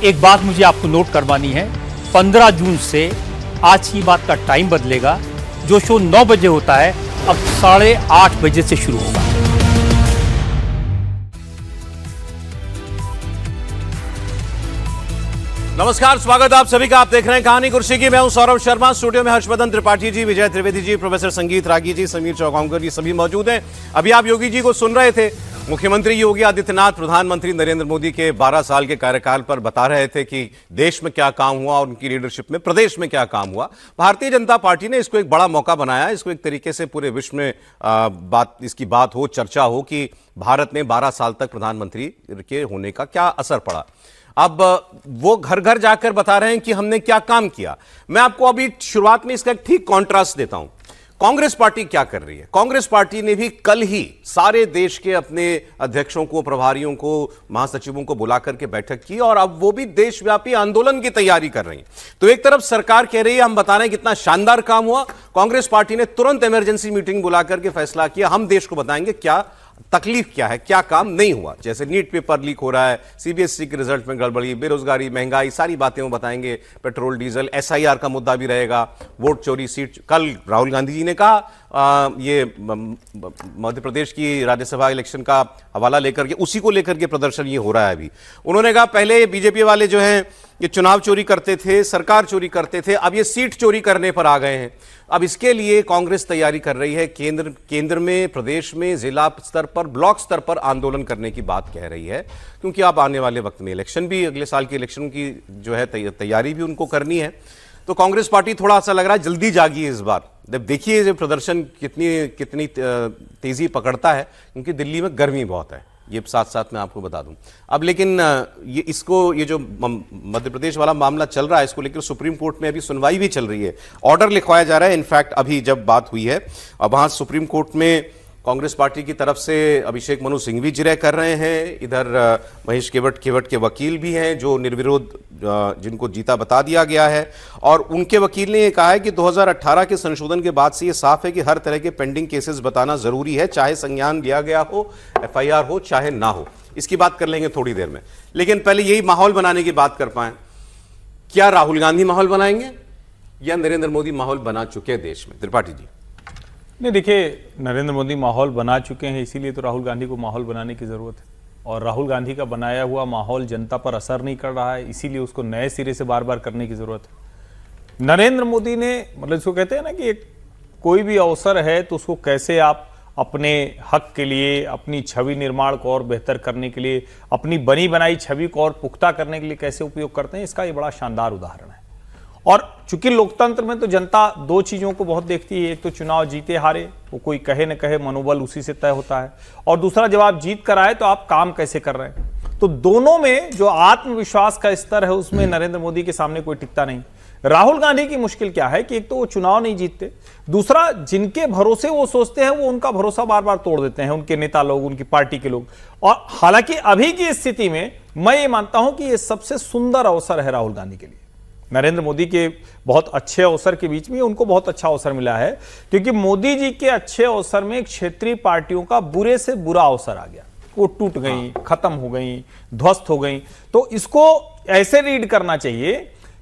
एक बात मुझे आपको नोट करवानी है, 15 जून से आज की बात का टाइम बदलेगा। जो शो 9 बजे होता है अब 8:30 बजे से शुरू होगा। नमस्कार, स्वागत आप सभी का। आप देख रहे हैं कहानी कुर्सी की। मैं हूं सौरभ शर्मा। स्टूडियो में हर्षवर्धन त्रिपाठी जी, विजय त्रिवेदी जी, प्रोफेसर संगीत रागी जी, समीर चौगांवकर जी सभी मौजूद हैं। अभी आप योगी जी को सुन रहे थे। मुख्यमंत्री योगी आदित्यनाथ प्रधानमंत्री नरेंद्र मोदी के 12 साल के कार्यकाल पर बता रहे थे कि देश में क्या काम हुआ और उनकी लीडरशिप में प्रदेश में क्या काम हुआ। भारतीय जनता पार्टी ने इसको एक बड़ा मौका बनाया, इसको एक तरीके से पूरे विश्व में इसकी बात हो, चर्चा हो कि भारत ने 12 साल तक प्रधानमंत्री के होने का क्या असर पड़ा। अब वो घर घर जाकर बता रहे हैं कि हमने क्या काम किया। मैं आपको अभी शुरुआत में इसका एक ठीक कॉन्ट्रास्ट देता हूं। कांग्रेस पार्टी क्या कर रही है? कांग्रेस पार्टी ने भी कल ही सारे देश के अपने अध्यक्षों को, प्रभारियों को, महासचिवों को बुलाकर के बैठक की और अब वो भी देशव्यापी आंदोलन की तैयारी कर रही है। तो एक तरफ सरकार कह रही है हम बता रहे हैं कितना शानदार काम हुआ, कांग्रेस पार्टी ने तुरंत इमरजेंसी मीटिंग बुलाकर के फैसला किया हम देश को बताएंगे क्या तकलीफ क्या है, क्या काम नहीं हुआ। जैसे नीट पेपर लीक हो रहा है, सीबीएसई के रिजल्ट में गड़बड़ी, बेरोजगारी, महंगाई, सारी बातें वो बताएंगे। पेट्रोल डीजल, एसआईआर का मुद्दा भी रहेगा, वोट चोरी, सीट। कल राहुल गांधी जी ने कहा ये मध्य प्रदेश की राज्यसभा इलेक्शन का हवाला लेकर के, उसी को लेकर के प्रदर्शन ये हो रहा है अभी। उन्होंने कहा पहले बीजेपी वाले जो हैं ये चुनाव चोरी करते थे, सरकार चोरी करते थे, अब ये सीट चोरी करने पर आ गए हैं। अब इसके लिए कांग्रेस तैयारी कर रही है। केंद्र में, प्रदेश में, जिला स्तर पर, ब्लॉक स्तर पर आंदोलन करने की बात कह रही है, क्योंकि अब आने वाले वक्त में इलेक्शन भी, अगले साल की इलेक्शन की जो है तैयारी भी उनको करनी है। तो कांग्रेस पार्टी थोड़ा सा लग रहा है जल्दी जागी इस बार। जब देखिए ये प्रदर्शन कितनी तेजी पकड़ता है, क्योंकि दिल्ली में गर्मी बहुत है, ये साथ साथ मैं आपको बता दूं। अब लेकिन ये जो मध्य प्रदेश वाला मामला चल रहा है, इसको लेकर सुप्रीम कोर्ट में अभी सुनवाई भी चल रही है, ऑर्डर लिखवाया जा रहा है। इनफैक्ट अभी जब बात हुई है, अब वहां सुप्रीम कोर्ट में कांग्रेस पार्टी की तरफ से अभिषेक मनु सिंघवी जिरह कर रहे हैं, इधर महेश केवट के वकील भी हैं जो निर्विरोध जिनको जीता बता दिया गया है। और उनके वकील ने यह कहा है कि 2018 के संशोधन के बाद से यह साफ है कि हर तरह के पेंडिंग केसेस बताना जरूरी है, चाहे संज्ञान लिया गया हो, एफआईआर हो, चाहे ना हो। इसकी बात कर लेंगे थोड़ी देर में, लेकिन पहले यही माहौल बनाने की बात कर पाए। क्या राहुल गांधी माहौल बनाएंगे या नरेंद्र मोदी माहौल बना चुके हैं देश में? त्रिपाठी जी। नहीं, देखिए, नरेंद्र मोदी माहौल बना चुके हैं, इसीलिए तो राहुल गांधी को माहौल बनाने की ज़रूरत है। और राहुल गांधी का बनाया हुआ माहौल जनता पर असर नहीं कर रहा है, इसीलिए उसको नए सिरे से बार बार करने की ज़रूरत है। नरेंद्र मोदी ने, मतलब इसको कहते हैं ना कि कोई भी अवसर है तो उसको कैसे आप अपने हक के लिए, अपनी छवि निर्माण को और बेहतर करने के लिए, अपनी बनी बनाई छवि को और पुख्ता करने के लिए कैसे उपयोग करते हैं, इसका ये बड़ा शानदार उदाहरण है। और चूंकि लोकतंत्र में तो जनता दो चीज़ों को बहुत देखती है, एक तो चुनाव जीते हारे, वो कोई कहे न कहे मनोबल उसी से तय होता है, और दूसरा जब आप जीत कर आए तो आप काम कैसे कर रहे हैं। तो दोनों में जो आत्मविश्वास का स्तर है उसमें नरेंद्र मोदी के सामने कोई टिकता नहीं। राहुल गांधी की मुश्किल क्या है कि एक तो वो चुनाव नहीं जीतते, दूसरा जिनके भरोसे वो सोचते हैं वो उनका भरोसा बार बार तोड़ देते हैं, उनके नेता लोग, उनकी पार्टी के लोग। और हालांकि अभी की स्थिति में मैं ये मानता हूं कि ये सबसे सुंदर अवसर है राहुल गांधी के लिए। नरेंद्र मोदी के बहुत अच्छे अवसर के बीच में उनको बहुत अच्छा अवसर मिला है, क्योंकि मोदी जी के अच्छे अवसर में क्षेत्रीय पार्टियों का बुरे से बुरा अवसर आ गया, वो टूट गई, खत्म हो गई, ध्वस्त हो गई। तो इसको ऐसे रीड करना चाहिए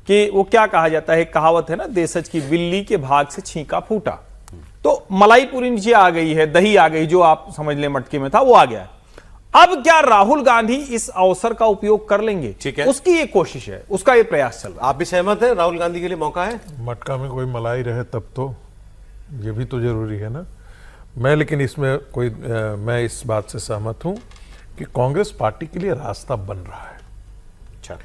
कि वो क्या कहा जाता है, कहावत है ना, देशज की बिल्ली के भाग से छींका फूटा। तो मलाई पूरी नीचे आ गई है, दही आ गई, जो आप समझ लें मटके में था वो आ गया। अब क्या राहुल गांधी इस अवसर का उपयोग कर लेंगे? ठीक है, उसकी ये कोशिश है, उसका ये प्रयास चल रहा है। आप भी सहमत हैं? राहुल गांधी के लिए मौका है? मटका में कोई मलाई रहे तब तो, ये भी तो जरूरी है ना। लेकिन इसमें मैं इस बात से सहमत हूं कि कांग्रेस पार्टी के लिए रास्ता बन रहा है। अच्छा,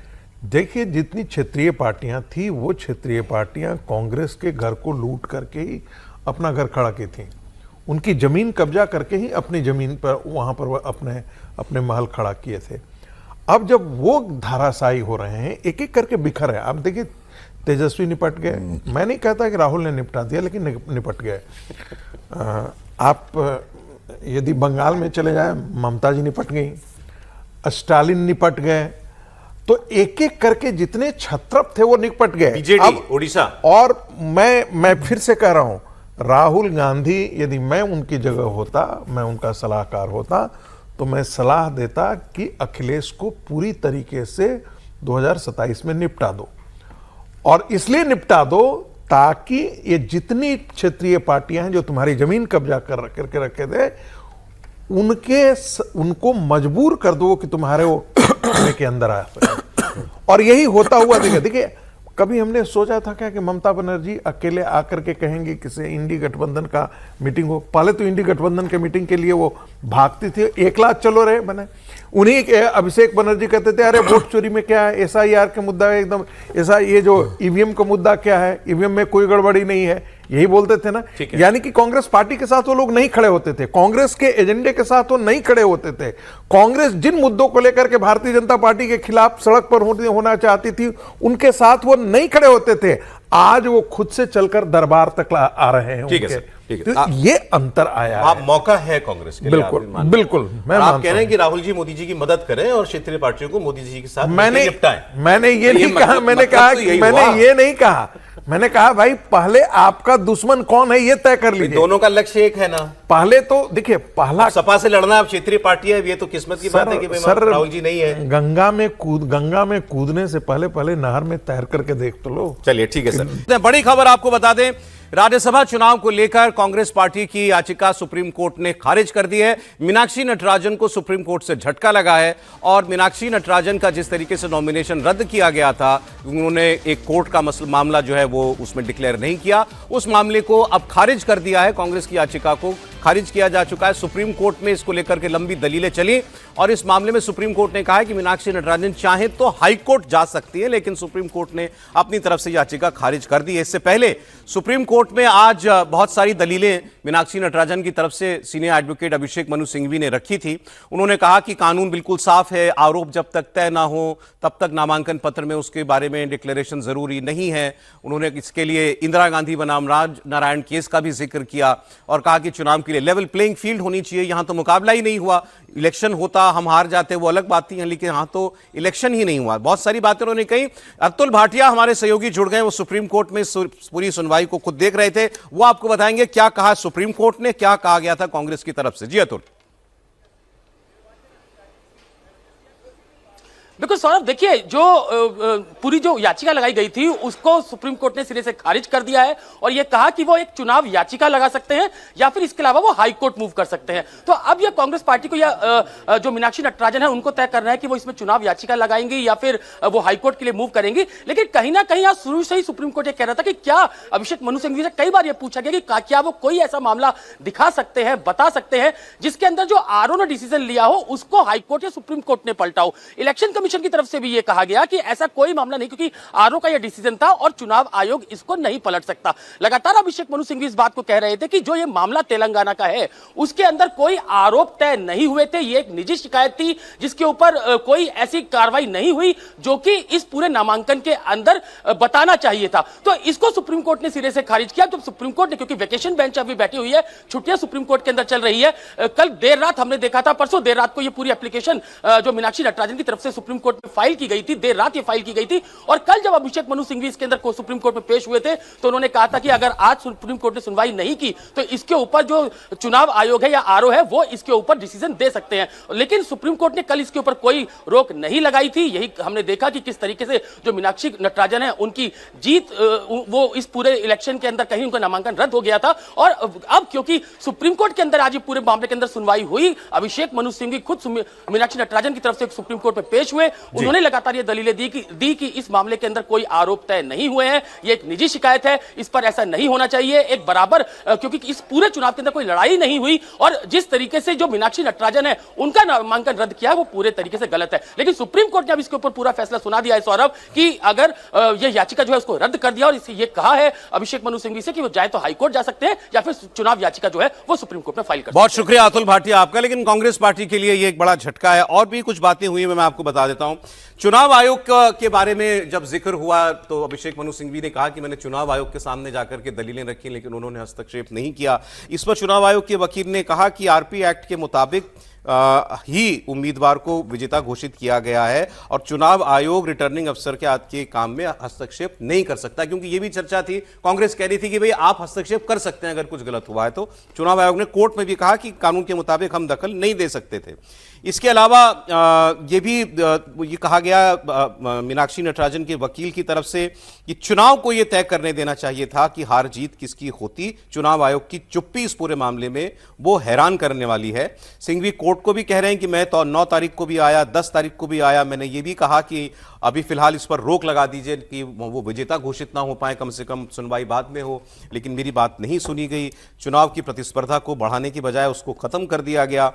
देखिए, जितनी क्षेत्रीय पार्टियां थी वो क्षेत्रीय पार्टियां कांग्रेस के घर को लूट करके ही अपना घर खड़ा की थी, उनकी जमीन कब्जा करके ही अपनी जमीन पर वहां पर अपने महल खड़ा किए थे। अब जब वो धाराशायी हो रहे हैं, एक एक करके बिखर है। अब देखिए, तेजस्वी निपट गए, मैं नहीं कहता कि राहुल ने निपटा दिया, लेकिन निपट गए। आप यदि बंगाल में चले जाए, ममता जी निपट गई, स्टालिन निपट गए, तो एक एक करके जितने छत्रप थे वो निपट गए। बीजेडी उड़ीसा। और मैं फिर से कह रहा हूं, राहुल गांधी, यदि मैं उनकी जगह होता, मैं उनका सलाहकार होता, तो मैं सलाह देता कि अखिलेश को पूरी तरीके से 2027 में निपटा दो। और इसलिए निपटा दो ताकि ये जितनी क्षेत्रीय पार्टियां हैं जो तुम्हारी जमीन कब्जा करके रखे थे, उनको मजबूर कर दो कि तुम्हारे वो के अंदर आ सके। और यही होता हुआ देखिए कभी हमने सोचा था क्या कि ममता बनर्जी अकेले आकर के कहेंगे किसी इंडी गठबंधन का मीटिंग हो। पहले तो इंडी गठबंधन के मीटिंग के लिए वो भागती थी, 1 लाख चलो रहे बने। उन्हीं के अभिषेक बनर्जी कहते थे अरे वोट चोरी में क्या है, SIR का मुद्दा है एकदम, ऐसा ये जो EVM का मुद्दा क्या है, EVM में कोई गड़बड़ी नहीं है, यही बोलते थे ना। यानी कि कांग्रेस पार्टी के साथ वो लोग नहीं खड़े होते थे, कांग्रेस के एजेंडे के साथ वो नहीं खड़े होते थे। कांग्रेस जिन मुद्दों को लेकर के भारतीय जनता पार्टी के खिलाफ सड़क पर होना चाहती थी, उनके साथ वो नहीं खड़े होते थे। आज वो खुद से चलकर दरबार तक आ रहे हैं। ठीक है सर, ठीक है। तो ये अंतर आया आप है। मौका है कांग्रेस के लिए, बिल्कुल आप मानते हैं। बिल्कुल, मैं आप कह रहे हैं कि राहुल जी मोदी जी की मदद करें और क्षेत्रीय पार्टियों को मोदी जी के साथ निपटाएं। मैंने ये नहीं कहा, मैंने कहा भाई पहले आपका दुश्मन कौन है ये तय कर लीजिए। दोनों का लक्ष्य एक है ना। पहले तो देखिए, पहला सपा से लड़ना, अब क्षेत्रीय पार्टियां, ये तो किस्मत की बात है कि राहुल जी नहीं है। गंगा में कूदने से पहले नहर में तैर करके देख तो लो। चलिए ठीक है सर। बड़ी खबर आपको बता दें, राज्यसभा चुनाव को लेकर कांग्रेस पार्टी की याचिका सुप्रीम कोर्ट ने खारिज कर दी है। मीनाक्षी नटराजन को सुप्रीम कोर्ट से झटका लगा है और मीनाक्षी नटराजन का जिस तरीके से नॉमिनेशन रद्द किया गया था, उन्होंने एक कोर्ट का मामला जो है वो उसमें डिक्लेयर नहीं किया, उस मामले को अब खारिज कर दिया है। कांग्रेस की याचिका को खारिज किया जा चुका है। सुप्रीम कोर्ट में इसको लेकर के लंबी दलीलें चली और इस मामले में सुप्रीम कोर्ट ने कहा है कि मीनाक्षी नटराजन चाहे तो हाई कोर्ट जा सकती है, लेकिन सुप्रीम कोर्ट ने अपनी तरफ से याचिका खारिज कर दी है। इससे पहले सुप्रीम कोर्ट में आज बहुत सारी दलीलें मीनाक्षी नटराजन की तरफ से सीनियर एडवोकेट अभिषेक मनु सिंघवी ने रखी थी। उन्होंने कहा कि कानून बिल्कुल साफ है, आरोप जब तक तय ना हो तब तक नामांकन पत्र में उसके बारे में डिक्लेरेशन जरूरी नहीं है। उन्होंने इसके लिए इंदिरा गांधी बनाम राज नारायण केस का भी जिक्र किया और कहा कि चुनाव के लिए लेवल प्लेइंग फील्ड होनी चाहिए। यहां तो मुकाबला ही नहीं हुआ, इलेक्शन होता हम हार जाते वो अलग बात थी, लेकिन यहां तो इलेक्शन ही नहीं हुआ। बहुत सारी बातें उन्होंने कही। अतुल भाटिया हमारे सहयोगी जुड़ गए, वो सुप्रीम कोर्ट में पूरी सुनवाई को खुद देख रहे थे, वो आपको बताएंगे क्या कहा सुप्रीम कोर्ट ने, क्या कहा गया था कांग्रेस की तरफ से। जी अतुल। बिल्कुल सौरभ, देखिए जो पूरी जो याचिका लगाई गई थी उसको सुप्रीम कोर्ट ने सिरे से खारिज कर दिया है और यह कहा कि वो एक चुनाव याचिका लगा सकते हैं या फिर इसके अलावा वो हाई कोर्ट मूव कर सकते हैं। तो अब यह कांग्रेस पार्टी को या जो मीनाक्षी नटराजन है उनको तय करना है कि वो इसमें चुनाव याचिका लगाएंगी या फिर वो हाई कोर्ट के लिए मूव करेंगी। लेकिन कहीं ना कहीं आज शुरू से ही सुप्रीम कोर्ट ये कह रहा था कि क्या अभिषेक मनु सिंघवी से कई बार यह पूछा गया कि क्या वो कोई ऐसा मामला दिखा सकते हैं, बता सकते हैं जिसके अंदर जो आरओ ने डिसीजन लिया हो उसको हाई कोर्ट या सुप्रीम कोर्ट ने पलटा हो। इलेक्शन कमीशन की तरफ से भी यह कहा गया कि ऐसा कोई मामला नहीं, क्योंकि आरओ का यह डिसीजन था और चुनाव आयोग इसको नहीं पलट सकता। लगातार अभिषेक मनु सिंघवी इस बात को कह रहे थे कि जो यह मामला तेलंगाना का है उसके अंदर कोई आरोप तय नहीं हुए थे, यह एक निजी शिकायत थी जिसके ऊपर कोई ऐसी कार्रवाई नहीं हुई जो कि इस पूरे नामांकन के अंदर बताना चाहिए था। तो इसको सुप्रीम कोर्ट ने सिरे से खारिज किया। जब सुप्रीम कोर्ट ने, क्योंकि वेकेशन बेंच अभी बैठी हुई है, छुट्टियां सुप्रीम कोर्ट के अंदर चल रही है, कल देर रात हमने देखा था, परसों देर रात को यह पूरी एप्लीकेशन जो मीनाक्षी नटराजन की तरफ से सुप्रीम कोर्ट में फाइल की गई थी, देर रात ये फाइल की गई थी और कल जब अभिषेक मनु सिंघवी इसके अंदर सुप्रीम कोर्ट में पेश हुए थे तो उन्होंने कहा था कि अगर आज सुप्रीम कोर्ट ने सुनवाई नहीं की तो इसके ऊपर जो चुनाव आयोग है या आरओ है वो इसके ऊपर डिसीजन दे सकते हैं। लेकिन सुप्रीम कोर्ट ने कल इसके ऊपर कोई रोक नहीं लगाई थी। यही हमने देखा कि किस तरीके से जो मीनाक्षी नटराजन है उनकी जीत, वो इस पूरे इलेक्शन के अंदर कहीं उनका नामांकन रद्द हो गया था और अब क्योंकि सुप्रीम कोर्ट के अंदर आज ये पूरे मामले के अंदर सुनवाई हुई, अभिषेक मनु सिंघवी खुद मीनाक्षी नटराजन की तरफ से सुप्रीम कोर्ट में पेश हुए, उन्होंने लगातार ये दलीलें दी कि इस मामले के अंदर कोई आरोप तय नहीं हुए हैं, ये एक निजी शिकायत है, इस पर ऐसा नहीं होना चाहिए, एक बराबर, क्योंकि इस पूरे चुनाव के अंदर कोई लड़ाई नहीं हुई और जिस तरीके से जो मीनाक्षी नटराजन है उनका नामांकन रद्द किया है वो पूरे तरीके से गलत है। लेकिन सुप्रीम कोर्ट ने अब इसके ऊपर पूरा फैसला सुना दिया है सौरभ कि अगर यह याचिका जो है उसको रद्द कर दिया और इसे यह कहा है अभिषेक मनु सिंघवी से कि वो चाहे तो हाईकोर्ट जा सकते हैं या फिर चुनाव याचिका जो है वो सुप्रीम कोर्ट में फाइल कर। बहुत शुक्रिया अतुल भाटिया आपका। लेकिन कांग्रेस पार्टी के लिए यह एक बड़ा झटका है और भी कुछ बातें हुई मैं आपको बता देता हूं। चुनाव आयोग के बारे में जब जिक्र हुआ तो अभिषेक मनु सिंघवी ने कहा कि मैंने चुनाव आयोग के सामने जाकर के दलीलें रखी लेकिन उन्होंने हस्तक्षेप नहीं किया। इस पर चुनाव आयोग के वकील ने कहा कि आरपी एक्ट के मुताबिक ही उम्मीदवार को विजेता घोषित किया गया है और चुनाव आयोग रिटर्निंग अफसर के आज के काम में हस्तक्षेप नहीं कर सकता, क्योंकि यह भी चर्चा थी, कांग्रेस कह रही थी कि भाई आप हस्तक्षेप कर सकते हैं अगर कुछ गलत हुआ है तो। चुनाव आयोग ने कोर्ट में भी कहा कि कानून के मुताबिक हम दखल नहीं दे सकते थे। इसके अलावा ये भी ये कहा गया मीनाक्षी नटराजन के वकील की तरफ से कि चुनाव को यह तय करने देना चाहिए था कि हार जीत किसकी होती। चुनाव आयोग की चुप्पी इस पूरे मामले में वो हैरान करने वाली है। सिंघवी कोर्ट को भी कह रहे हैं कि मैं तो 9 तारीख को भी आया, 10 तारीख को भी आया, मैंने ये भी कहा कि अभी फिलहाल इस पर रोक लगा दीजिए कि वो विजेता घोषित ना हो पाए, कम से कम सुनवाई बाद में हो, लेकिन मेरी बात नहीं सुनी गई। चुनाव की प्रतिस्पर्धा को बढ़ाने की बजाय उसको खत्म कर दिया गया।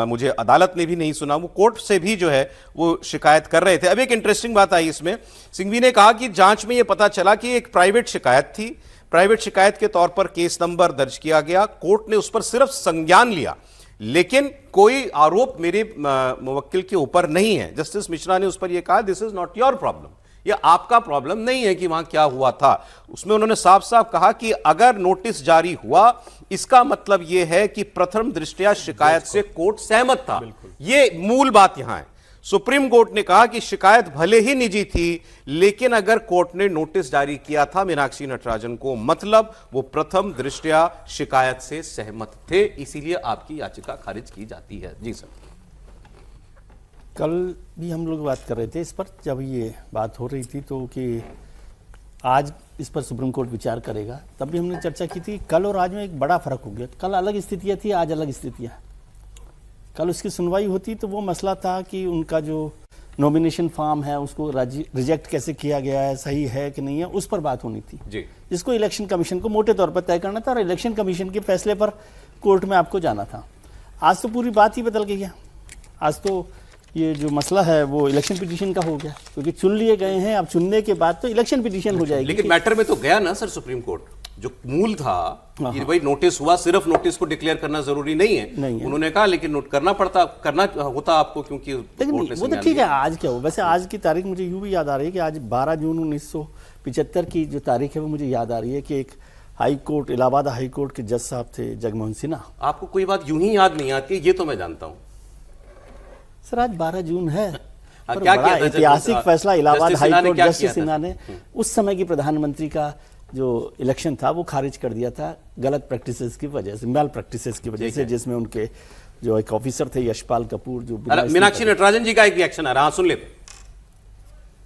मुझे अदालत ने भी नहीं सुना, वो कोर्ट से भी जो है वो शिकायत कर रहे थे। अब एक इंटरेस्टिंग बात आई इसमें, सिंघवी ने कहा कि जांच में यह पता चला कि एक प्राइवेट शिकायत थी, प्राइवेट शिकायत के तौर पर केस नंबर दर्ज किया गया, कोर्ट ने उस पर सिर्फ संज्ञान लिया, लेकिन कोई आरोप मेरे मुवक्किल के ऊपर नहीं है। जस्टिस मिश्रा ने उस पर यह कहा this is not your problem, यह आपका प्रॉब्लम नहीं है कि वहां क्या हुआ था। उसमें उन्होंने साफ साफ कहा कि अगर नोटिस जारी हुआ इसका मतलब यह है कि प्रथम दृष्टया शिकायत से कोर्ट सहमत था। यह मूल बात यहां है। सुप्रीम कोर्ट ने कहा कि शिकायत भले ही निजी थी, लेकिन अगर कोर्ट ने नोटिस जारी किया था मीनाक्षी नटराजन को, मतलब वो प्रथम दृष्टया शिकायत से सहमत थे, इसीलिए आपकी याचिका खारिज की जाती है। जी सर। कल भी हम लोग बात कर रहे थे इस पर, जब ये बात हो रही थी तो कि आज इस पर सुप्रीम कोर्ट विचार करेगा, तब भी हमने चर्चा की थी। कल और आज में एक बड़ा फर्क हो गया। कल अलग स्थितियां थी, आज अलग स्थितियां। कल उसकी सुनवाई होती तो वो मसला था कि उनका जो नॉमिनेशन फॉर्म है उसको रिजेक्ट कैसे किया गया है, सही है कि नहीं है, उस पर बात होनी थी जी। जिसको इलेक्शन कमीशन को मोटे तौर पर तय करना था और इलेक्शन कमीशन के फैसले पर कोर्ट में आपको जाना था। आज तो पूरी बात ही बदल गई है। आज तो ये जो मसला है वो इलेक्शन पिटीशन का हो गया, क्योंकि चुन लिए गए हैं। अब चुनने के बाद तो इलेक्शन पिटीशन हो जाएगी। लेकिन मैटर में तो गया ना सर सुप्रीम कोर्ट, जो मूल था कि भाई नोटिस हुआ, सिर्फ नोटिस को डिक्लेयर करना जरूरी नहीं है, उन्होंने कहा, लेकिन नोट करना होता आपको, क्योंकि वो तो ठीक है। आज क्या हो, वैसे आज की तारीख मुझे यूं भी याद आ रही है कि आज 12 जून 1975 की जो तारीख है वो मुझे याद आ रही है कि एक high court, Allahabad high court के जज साहब थे जगमोहन सिन्हा। आपको कोई बात यूं ही याद नहीं आती, ये तो मैं जानता हूं सर। आज 12 जून है, क्या बड़ा ऐतिहासिक फैसला Allahabad high court justice Sinha ने उस समय की प्रधानमंत्री का जो इलेक्शन था वो खारिज कर दिया था, गलत प्रैक्टिसेस की वजह से, मैल प्रैक्टिसेस की वजह से, जिसमें उनके जो एक ऑफिसर थे यशपाल कपूर, जो मीनाक्षी नटराजन जी का एक रिएक्शन आ रहा है, सुन लेते।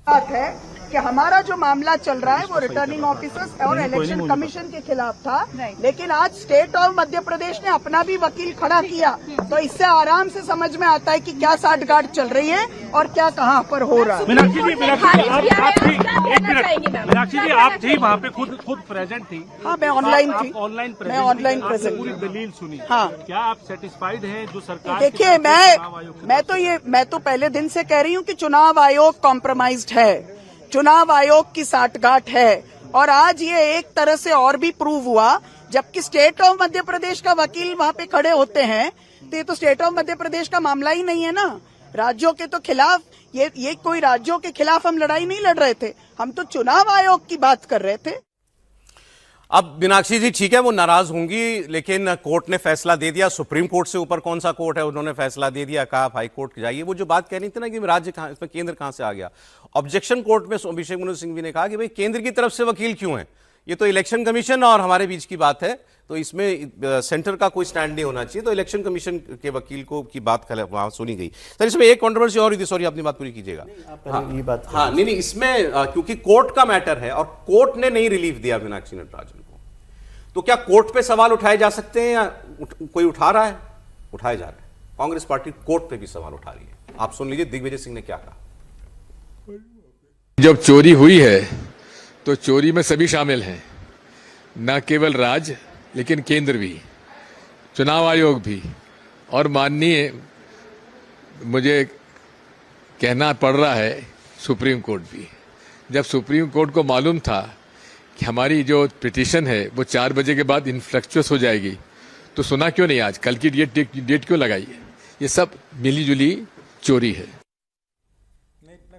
बात है कि हमारा जो मामला चल रहा है वो रिटर्निंग ऑफिसर्स और इलेक्शन कमीशन के खिलाफ था, लेकिन आज स्टेट ऑफ मध्य प्रदेश ने अपना भी वकील खड़ा किया, तो इससे आराम से समझ में आता है कि क्या साठगांठ चल रही है और क्या कहां पर हो रहा है। मीनाक्षी जी आप थी वहाँ पे, खुद प्रेजेंट थी। हाँ, मैं ऑनलाइन थी, मैं ऑनलाइन प्रेजेंट, पूरी दलील सुनी। हाँ, क्या आप सेटिस्फाइड हैं जो सरकार? देखिए, मैं तो पहले दिन से कह रही हूँ कि चुनाव आयोग कॉम्प्रोमाइज्ड है, चुनाव आयोग की साठगांठ है, और आज ये एक तरह से और भी प्रूव हुआ, जबकि स्टेट ऑफ मध्य प्रदेश का वकील वहाँ पे खड़े होते हैं, तो ये तो स्टेट ऑफ मध्य प्रदेश का मामला ही नहीं है ना। राज्यों के तो खिलाफ ये कोई राज्यों के खिलाफ हम लड़ाई नहीं लड़ रहे थे, हम तो चुनाव आयोग की बात कर रहे थे। अब मीनाक्षी जी ठीक है, वो नाराज होंगी, लेकिन कोर्ट ने फैसला दे दिया। सुप्रीम कोर्ट से ऊपर कौन सा कोर्ट है, उन्होंने फैसला दे दिया, कहा आप हाई कोर्ट जाइए। वो जो बात कह रही थी ना कि राज्य कहां, इसमें केंद्र कहां से आ गया। ऑब्जेक्शन कोर्ट में अभिषेक मनु सिंघवी ने कहा कि भाई केंद्र की तरफ से वकील क्यों है, ये तो इलेक्शन कमीशन और हमारे बीच की बात है, तो इसमें सेंटर का कोई स्टैंड नहीं होना चाहिए, तो इलेक्शन कमीशन के वकील को की बात वहां सुनी गई। सर इसमें एक कंट्रोवर्सी और हुई थी, सॉरी अपनी बात पूरी कीजिएगा। हाँ, नहीं इसमें क्योंकि कोर्ट का मैटर है और कोर्ट ने नहीं रिलीफ दिया मीनाक्षी नटराजन को, तो क्या कोर्ट पे सवाल उठाए जा सकते हैं या कोई उठा रहा है? उठाए जा रहे हैं। कांग्रेस पार्टी कोर्ट पे भी सवाल उठा रही है। आप सुन लीजिए दिग्विजय सिंह ने क्या कहा। जब चोरी हुई है तो चोरी में सभी शामिल हैं, न केवल राज्य लेकिन केंद्र भी, चुनाव आयोग भी, और माननीय मुझे कहना पड़ रहा है सुप्रीम कोर्ट भी। जब सुप्रीम कोर्ट को मालूम था कि हमारी जो पिटीशन है वो 4 बजे के बाद इनफ्लेक्चुअस हो जाएगी, तो सुना क्यों नहीं, आज कल की डेट क्यों लगाई है? ये सब मिली जुली चोरी है।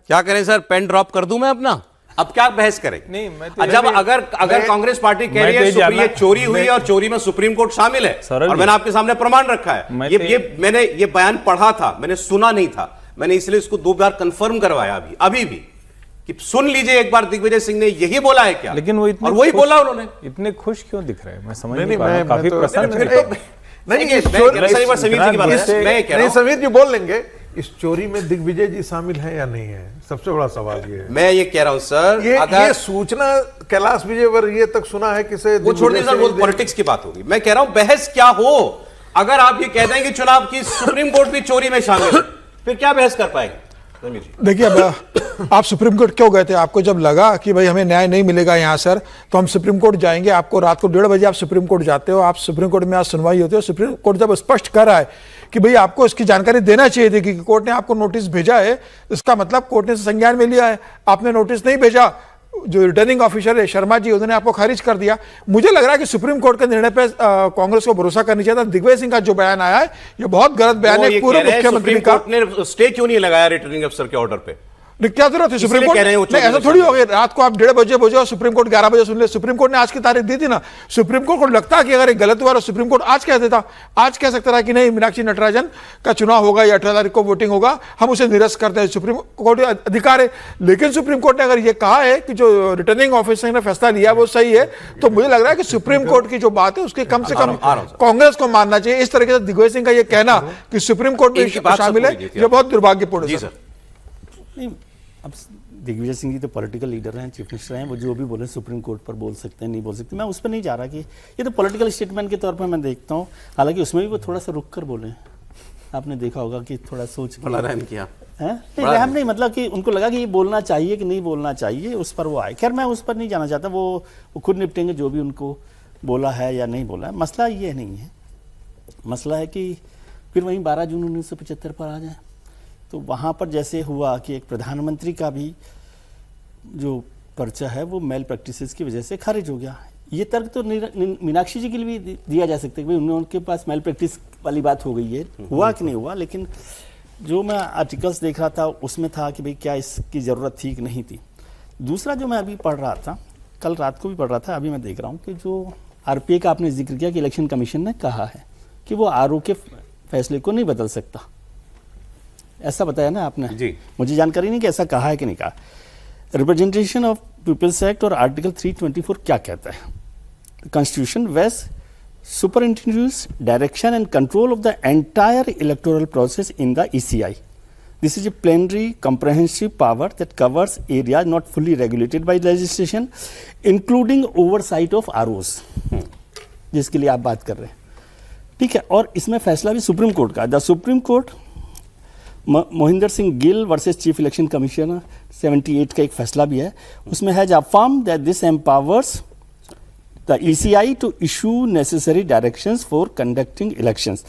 क्या करें सर, पेन ड्रॉप कर दूं मैं अपना? अब क्या बहस करें? नहीं, मैं तो- जब अगर कांग्रेस पार्टी कह रही है ये चोरी हुई और चोरी में सुप्रीम कोर्ट शामिल है, और मैंने आपके सामने प्रमाण रखा है, मैंने ये बयान पढ़ा था, मैंने सुना नहीं था, मैंने इसलिए इसको 2 बार कंफर्म करवाया अभी भी कि सुन लीजिए एक बार, दिग्विजय सिंह ने यही बोला है क्या? लेकिन वो और वही बोला उन्होंने। इतने खुश क्यों दिख रहे हैं? मैं समझ नहीं, नहीं पा रहा हूं, काफी तो- प्रसन्न नहीं, समीर जी बोल लेंगे इस चोरी में दिग्विजय जी शामिल है या नहीं है, सबसे बड़ा सवाल ये है। मैं ये कह रहा हूं सर, ये सूचना कैलाश विजयवर्गीय तक सुना है किसे? वो छोड़ दीजिए सर, वो पॉलिटिक्स की बात होगी। मैं कह रहा हूं बहस क्या हो, अगर आप ये कह दें कि चुनाव की सुप्रीम कोर्ट भी चोरी में शामिल है, फिर क्या बहस कर पाएंगे? देखिए, अब आप सुप्रीम कोर्ट क्यों गए थे? आपको जब लगा कि भाई हमें न्याय नहीं मिलेगा यहाँ सर, तो हम सुप्रीम कोर्ट जाएंगे। आपको रात को 1:30 बजे आप सुप्रीम कोर्ट जाते हो, आप सुप्रीम कोर्ट में आज सुनवाई होती है, सुप्रीम कोर्ट जब स्पष्ट कर रहा है कि भाई आपको इसकी जानकारी देना चाहिए थी कि कोर्ट ने आपको नोटिस भेजा है, इसका मतलब कोर्ट ने संज्ञान में लिया है। आपने नोटिस नहीं भेजा, जो रिटर्निंग ऑफिसर है शर्मा जी, उन्होंने आपको खारिज कर दिया। मुझे लग रहा है कि सुप्रीम कोर्ट के निर्णय पे कांग्रेस को भरोसा करनी चाहिए था। दिग्विजय सिंह का जो बयान आया है ये बहुत गलत बयान है पूर्व मुख्यमंत्री का। ने स्टे क्यों नहीं लगाया रिटर्निंग अफसर के ऑर्डर पे? क्या जरूरत है? सुप्रीम कोर्ट नहीं, ऐसा थोड़ी हो गया रात को आप 1:30 बजे बोझे और सुप्रीम कोर्ट 11 बजे सुन ले। सुप्रीम कोर्ट ने आज की तारीख दी थी ना। सुप्रीम कोर्ट को लगता कि अगर एक गलत हुआ तो सुप्रीम कोर्ट आज कह देता, आज कह सकता था कि नहीं मीनाक्षी नटराजन का चुनाव होगा या 18 तारीख को वोटिंग होगा, हम उसे निरस्त करते हैं। सुप्रीम कोर्ट अधिकार है, लेकिन सुप्रीम कोर्ट ने अगर ये कहा है कि जो रिटर्निंग ऑफिसर ने फैसला लिया वो सही है, तो मुझे लग रहा है कि सुप्रीम कोर्ट की जो बात है उसके कम से कम कांग्रेस को मानना चाहिए। इस तरीके से दिग्विजय सिंह का ये कहना कि सुप्रीम कोर्ट में शामिल है, ये बहुत दुर्भाग्यपूर्ण है। अब दिग्विजय सिंह जी तो पॉलिटिकल लीडर हैं, चीफ मिनिस्टर हैं, वो जो भी बोले सुप्रीम कोर्ट पर बोल सकते हैं, नहीं बोल सकते। मैं उस पर नहीं जा रहा कि ये तो पॉलिटिकल स्टेटमेंट के तौर पर मैं देखता हूँ। हालांकि उसमें भी वो थोड़ा सा रुक कर बोले, आपने देखा होगा कि थोड़ा सोच किया है, रहम नहीं, मतलब कि उनको लगा कि ये बोलना चाहिए कि नहीं बोलना चाहिए, उस पर वो आए। खैर मैं उस पर नहीं जाना चाहता, वो खुद निपटेंगे जो भी उनको बोला है या नहीं बोला है। मसला ये नहीं है, मसला है कि फिर वहीं 12 जून 1975 पर आ जाए। तो वहाँ पर जैसे हुआ कि एक प्रधानमंत्री का भी जो पर्चा है वो मेल प्रैक्टिसेस की वजह से खारिज हो गया। ये तर्क तो मीनाक्षी जी के लिए भी दिया जा सकता है कि भाई उनके पास मेल प्रैक्टिस वाली बात हो गई है, हुआ कि नहीं हुआ। लेकिन जो मैं आर्टिकल्स देख रहा था उसमें था कि भाई क्या इसकी ज़रूरत थी कि नहीं थी। दूसरा जो मैं अभी पढ़ रहा था, कल रात को भी पढ़ रहा था, अभी मैं देख रहा हूँ कि जो RPA का आपने जिक्र किया कि इलेक्शन कमीशन ने कहा है कि वो RO के फैसले को नहीं बदल सकता, ऐसा बताया ना आपने जी। मुझे जानकारी नहीं कि ऐसा कहा है कि नहीं कहा। रिप्रेजेंटेशन ऑफ पीपल्स एक्ट और आर्टिकल 324 क्या कहता है? Constitution vest superintendency, direction and control of the entire electoral process in the ECI. This is a plenary comprehensive power that covers areas not fully regulated by legislation, including oversight of ROs, जिसके लिए आप बात कर रहे हैं, ठीक है। और इसमें फैसला भी सुप्रीम कोर्ट का। The Supreme Court Mohinder Singh Gill versus Chief Election Commissioner 78 का एक फैसला भी है, उसमें has affirmed that this empowers the ECI to issue necessary directions for conducting elections.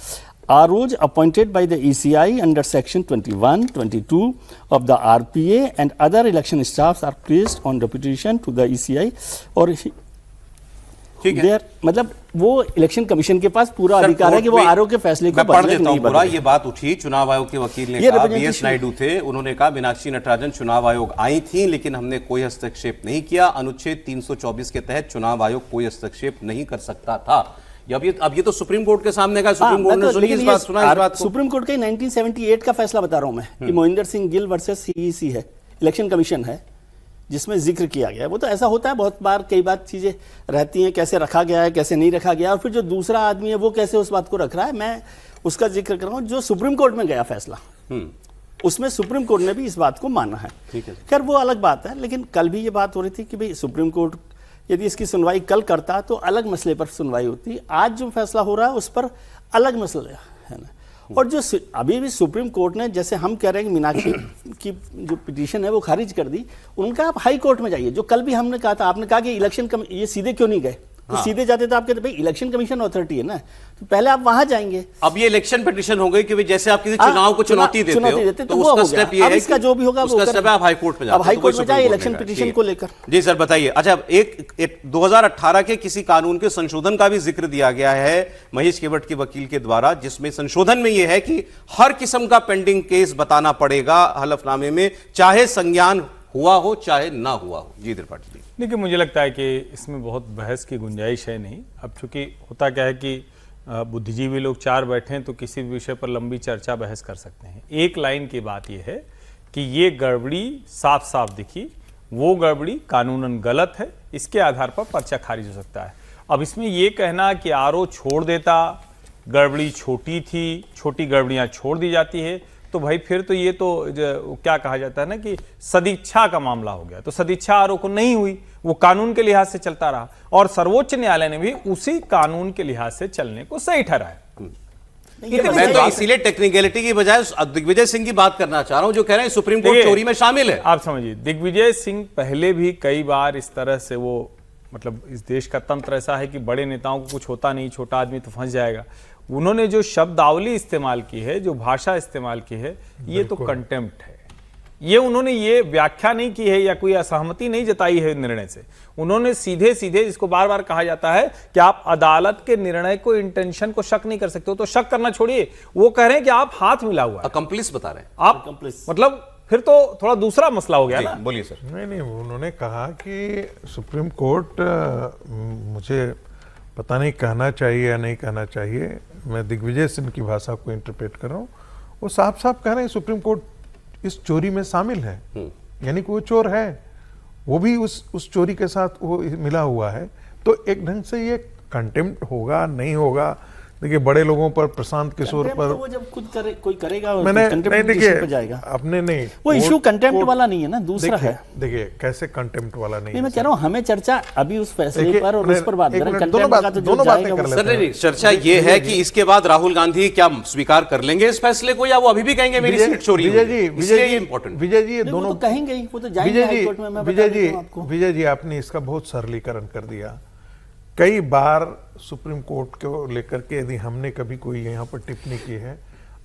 ROs appointed by the ECI under section 21, 22 of the RPA and other election staffs are placed on deputation to the ECI और there, मतलब वो election commission के पास पूरा अधिकार है कि वो RO के फैसले को बदले नहीं बदले। ये बात उठी, चुनाव आयोग के वकील ने कहा, BS नायडू थे, उन्होंने कहा मीनाक्षी नटराजन चुनाव आयोग आई थी लेकिन हमने कोई हस्तक्षेप नहीं किया। अनुच्छेद 324 के तहत चुनाव आयोग कोई हस्तक्षेप नहीं कर सकता था। अब ये तो सुप्रीम कोर्ट के सामने का, सुप्रीम कोर्ट ने सुनी इस बात, सुना इस बात को। सुप्रीम कोर्ट के 1978 का फैसला बता रहा हूं मैं कि मोहिंदर सिंह गिल वर्सेस CEC है, इलेक्शन कमीशन है, जिसमें जिक्र किया गया है। वो तो ऐसा होता है बहुत बार, कई बार चीज़ें रहती हैं, कैसे रखा गया है कैसे नहीं रखा गया, और फिर जो दूसरा आदमी है वो कैसे उस बात को रख रहा है। मैं उसका जिक्र कर रहा हूँ जो सुप्रीम कोर्ट में गया फैसला, उसमें सुप्रीम कोर्ट ने भी इस बात को माना है। खैर वो अलग बात है, लेकिन कल भी ये बात हो रही थी कि भाई सुप्रीम कोर्ट यदि इसकी सुनवाई कल करता तो अलग मसले पर सुनवाई होती। आज जो फैसला हो रहा है उस पर अलग मसला है ना। और जो अभी भी सुप्रीम कोर्ट ने, जैसे हम कह रहे हैं कि मीनाक्षी की जो पिटीशन है वो खारिज कर दी, उनका आप हाई कोर्ट में जाइए। जो कल भी हमने कहा था, आपने कहा कि इलेक्शन ये सीधे क्यों नहीं गए, तो सीधे जाते तो आप कहते भाई इलेक्शन कमीशन अथॉरिटी है ना, तो पहले आप वहां जाएंगे। अब ये इलेक्शन पिटीशन हो गई कि जैसे आप किसी चुनाव को चुनौती देते हो तो उसका स्टेप ये है, इसका जो भी होगा उसका स्टेप आप हाई कोर्ट में जाते हो, अब हाई कोर्ट में जाए इलेक्शन पिटीशन को लेकर। जी सर बताइए। अच्छा, एक 2018 के किसी कानून के संशोधन का भी जिक्र दिया गया है महेश केवट के वकील के द्वारा, जिसमें संशोधन में यह है कि हर किस्म का पेंडिंग केस बताना पड़ेगा हलफनामे में, चाहे संज्ञान हुआ हो चाहे ना हुआ हो। जी त्रिपाठी जी। देखिए, मुझे लगता है कि इसमें बहुत बहस की गुंजाइश है नहीं। अब चूंकि होता क्या है कि बुद्धिजीवी लोग 4 बैठे हैं तो किसी भी विषय पर लंबी चर्चा बहस कर सकते हैं। एक लाइन की बात यह है कि ये गड़बड़ी साफ साफ दिखी, वो गड़बड़ी कानूनन गलत है, इसके आधार पर पर्चा खारिज हो सकता है। अब इसमें ये कहना कि आरओ छोड़ देता, गड़बड़ी छोटी थी, छोटी गड़बड़ियां छोड़ दी जाती है, तो भाई फिर तो ये तो क्या कहा जाता है ना कि सदिच्छा का मामला हो गया। तो सदिच्छा आरओ को नहीं हुई, वो कानून के लिहाज से चलता रहा और सर्वोच्च न्यायालय ने भी उसी कानून के लिहाज से चलने को सही ठहराया। मैं तो इसीलिए टेक्निकलिटी की बजाय दिग्विजय सिंह की बात करना चाह रहा हूं, जो कह रहे हैं सुप्रीम कोर्ट चोरी में शामिल है। आप समझिए, दिग्विजय सिंह पहले भी कई बार इस तरह से वो मतलब इस देश का तंत्र ऐसा है कि बड़े नेताओं को कुछ होता नहीं, छोटा आदमी तो फंस जाएगा। उन्होंने जो शब्दावली इस्तेमाल की है, जो भाषा इस्तेमाल की है, ये तो कंटेम्प्ट है। ये उन्होंने ये व्याख्या नहीं की है या कोई असहमति नहीं जताई है निर्णय से। उन्होंने सीधे सीधे, जिसको बार बार कहा जाता है कि आप अदालत के निर्णय को, इंटेंशन को शक नहीं कर सकते हो, तो शक करना छोड़िए, वो कह रहे हैं कि आप हाथ मिला हुआ है, अकम्प्लिस बता रहे हैं आप, मतलब फिर तो थोड़ा दूसरा मसला हो गया ना। बोलिए सर। नहीं, उन्होंने कहा कि सुप्रीम कोर्ट, मुझे पता नहीं कहना चाहिए या नहीं कहना चाहिए, मैं दिग्विजय सिंह की भाषा को इंटरप्रेट कर रहा हूँ, वो साफ साफ कह रहे हैं सुप्रीम कोर्ट इस चोरी में शामिल है, यानी कि वो चोर है, वो भी उस चोरी के साथ वो मिला हुआ है। तो एक ढंग से ये कंटेम्प्ट होगा नहीं होगा, देखिए बड़े लोगों पर, प्रशांत किशोर पर, तो वो जब खुद करे, कोई करेगा मैंने नहीं, देखिए जाएगा। अपने नहीं, वो इशू कंटेम्प्ट वाला नहीं है ना, दूसरा है। देखिए कैसे कंटेम्प्ट वाला नहीं, मैं कह रहा हूँ हमें चर्चा अभी उस फैसले पर और उस पर बात करें। दोनों बातें कर लेते हैं। चर्चा ये है कि इसके बाद राहुल गांधी क्या स्वीकार कर लेंगे इस फैसले को, या वो अभी भी कहेंगे मेरी सीट चोरी हुई? विजय जी दोनों कहेंगे ही, वो तो जाएंगे हाई कोर्ट में। विजय जी आपने इसका बहुत सरलीकरण कर दिया। कई बार सुप्रीम कोर्ट को लेकर के यदि हमने कभी कोई यहाँ पर टिप्पणी की है,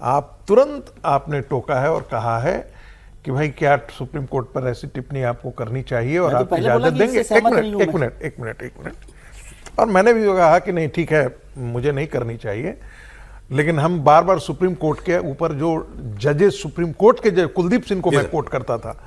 आप तुरंत आपने टोका है और कहा है कि भाई क्या सुप्रीम कोर्ट पर ऐसी टिप्पणी आपको करनी चाहिए और आप इजाजत देंगे। एक मिनट। और मैंने भी कहा कि नहीं ठीक है, मुझे नहीं करनी चाहिए, लेकिन हम बार बार सुप्रीम कोर्ट के ऊपर जो जजेस, सुप्रीम कोर्ट के कुलदीप सिंह को मैं कोट करता था,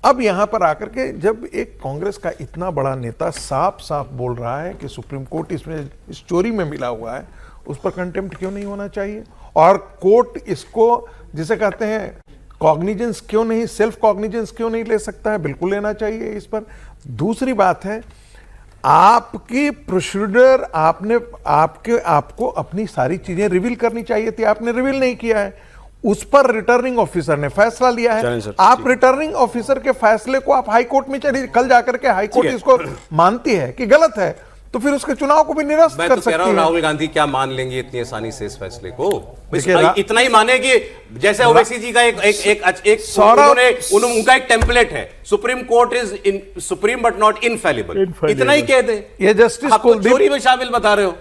अब यहां पर आकर के जब एक कांग्रेस का इतना बड़ा नेता साफ साफ बोल रहा है कि सुप्रीम कोर्ट इसमें इस चोरी में मिला हुआ है, उस पर कंटेम्प्ट क्यों नहीं होना चाहिए? और कोर्ट इसको जिसे कहते हैं कॉग्निजेंस क्यों नहीं, सेल्फ कॉग्निजेंस क्यों नहीं ले सकता है? बिल्कुल लेना चाहिए इस पर। दूसरी बात है, आपकी प्रोसीजर, आपको अपनी सारी चीजें रिवील करनी चाहिए थी, आपने रिवील नहीं किया है, उस पर रिटर्निंग ऑफिसर ने फैसला लिया है। आप रिटर्निंग ऑफिसर के फैसले को आप हाई कोर्ट में चलिए, कल जाकर के हाई कोर्ट इसको मानती है कि गलत है, तो फिर उसके चुनाव को भी निरस्त कर सकती है। राहुल गांधी क्या मान लेंगे इतनी आसानी से इस फैसले को? इतना ही माने कि जैसे ओवैसी जी का उनका एक टेम्पलेट है, Supreme Court is supreme but not infallible, इतना ही कह दे। ये जस्टिस को चोरी में शामिल बता रहे हो।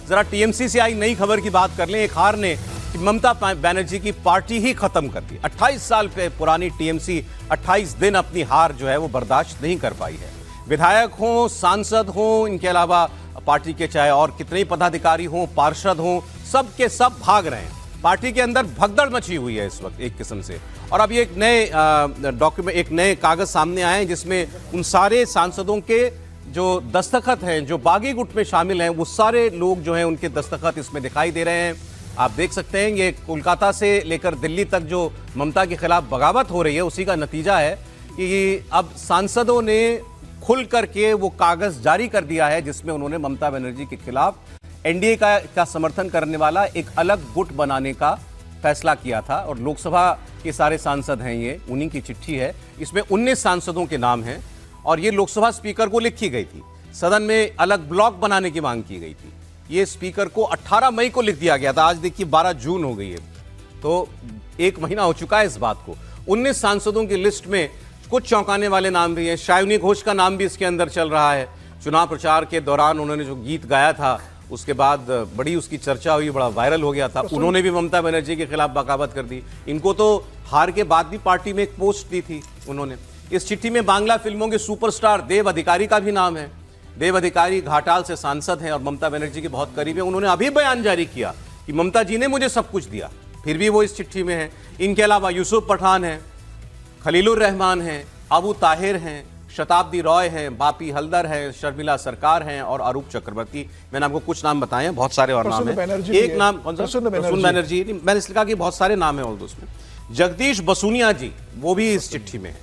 जरा टीएमसी से आई नई खबर की बात कर लें। एक हार ने ममता बनर्जी की पार्टी ही खत्म कर दी। 28 साल पुरानी टीएमसी 28 दिन अपनी हार जो है वो बर्दाश्त नहीं कर पाई है। विधायक हों, सांसद हों, इनके अलावा पार्टी के चाहे और कितने ही पदाधिकारी हों, पार्षद हों, सब के सब भाग रहे हैं। पार्टी के अंदर भगदड़ मची हुई है इस वक्त एक किस्म से। और अभी एक नए डॉक्यूमेंट, एक नए कागज सामने आए हैं जिसमें उन सारे सांसदों के जो दस्तखत हैं, जो बागी गुट में शामिल हैं, वो सारे लोग जो हैं उनके दस्तखत इसमें दिखाई दे रहे हैं। आप देख सकते हैं ये कोलकाता से लेकर दिल्ली तक जो ममता के खिलाफ बगावत हो रही है, उसी का नतीजा है कि अब सांसदों ने खुल करके वो कागज जारी कर दिया है जिसमें उन्होंने ममता बनर्जी के खिलाफ एनडीए का समर्थन करने वाला एक अलग गुट बनाने का फैसला किया था। और लोकसभा के सारे सांसद हैं, ये उन्हीं की चिट्ठी है। इसमें 19 सांसदों के नाम हैं और ये लोकसभा स्पीकर को लिखी गई थी। सदन में अलग ब्लॉक बनाने की मांग की गई थी। ये स्पीकर को 18 मई को लिख दिया गया था। आज देखिए 12 जून हो गई है, तो 1 महीना हो चुका है इस बात को। 19 सांसदों की लिस्ट में कुछ चौंकाने वाले नाम भी हैं। शायनी घोष का नाम भी इसके अंदर चल रहा है। चुनाव प्रचार के दौरान उन्होंने जो गीत गाया था, उसके बाद बड़ी उसकी चर्चा हुई, बड़ा वायरल हो गया था। उन्होंने भी ममता बनर्जी के खिलाफ बगावत कर दी। इनको तो हार के बाद भी पार्टी में एक पोस्ट दी थी उन्होंने। इस चिट्ठी में बांग्ला फिल्मों के सुपरस्टार देव अधिकारी का भी नाम है। देव अधिकारी घाटाल से सांसद हैं और ममता बनर्जी के बहुत करीब हैं। उन्होंने अभी बयान जारी किया कि ममता जी ने मुझे सब कुछ दिया, फिर भी वो इस चिट्ठी में है। इनके अलावा यूसुफ पठान है, खलीलुर रहमान है, अबू ताहिर हैं, शताब्दी रॉय हैं, बापी हल्दर हैं, शर्मिला सरकार हैं और अरूप चक्रवर्ती। मैंने आपको कुछ नाम बताए हैं, बहुत सारे और नाम हैं। एक नाम कौन सा? प्रसून बनर्जी। मैंने इसलिए कहा कि बहुत सारे नाम हैं और उसमें जगदीश बसूनिया जी वो भी इस चिट्ठी में है।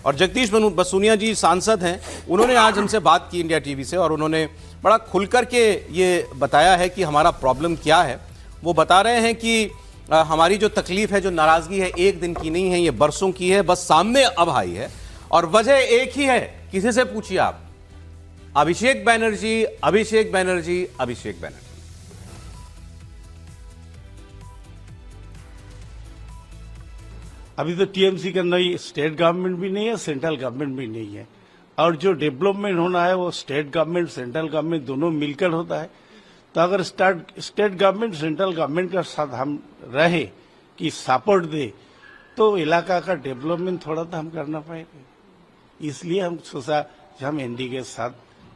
और जगदीश बसूनिया जी सांसद हैं, उन्होंने आज हमसे बात की इंडिया टीवी से और उन्होंने बड़ा खुलकर के ये बताया है कि हमारा प्रॉब्लम क्या है। वो बता रहे हैं कि हमारी जो तकलीफ है, जो नाराजगी है, एक दिन की नहीं है, ये बरसों की है, बस सामने अब आई है और वजह एक ही है। किसी से पूछिए आप, अभिषेक बैनर्जी, अभिषेक बैनर्जी, अभिषेक बैनर्जी। अभी तो टीएमसी के अंदर स्टेट गवर्नमेंट भी नहीं है, सेंट्रल गवर्नमेंट भी नहीं है, और जो डेवलपमेंट होना है वो स्टेट गवर्नमेंट सेंट्रल गवर्नमेंट दोनों मिलकर होता है। तो अगर स्टेट गवर्नमेंट सेंट्रल गवर्नमेंट के साथ हम रहे कि सपोर्ट दे तो इलाका का डेवलपमेंट थोड़ा तो हम करना पाएंगे। इसलिए हम सोचा कि हम एनडीए के साथ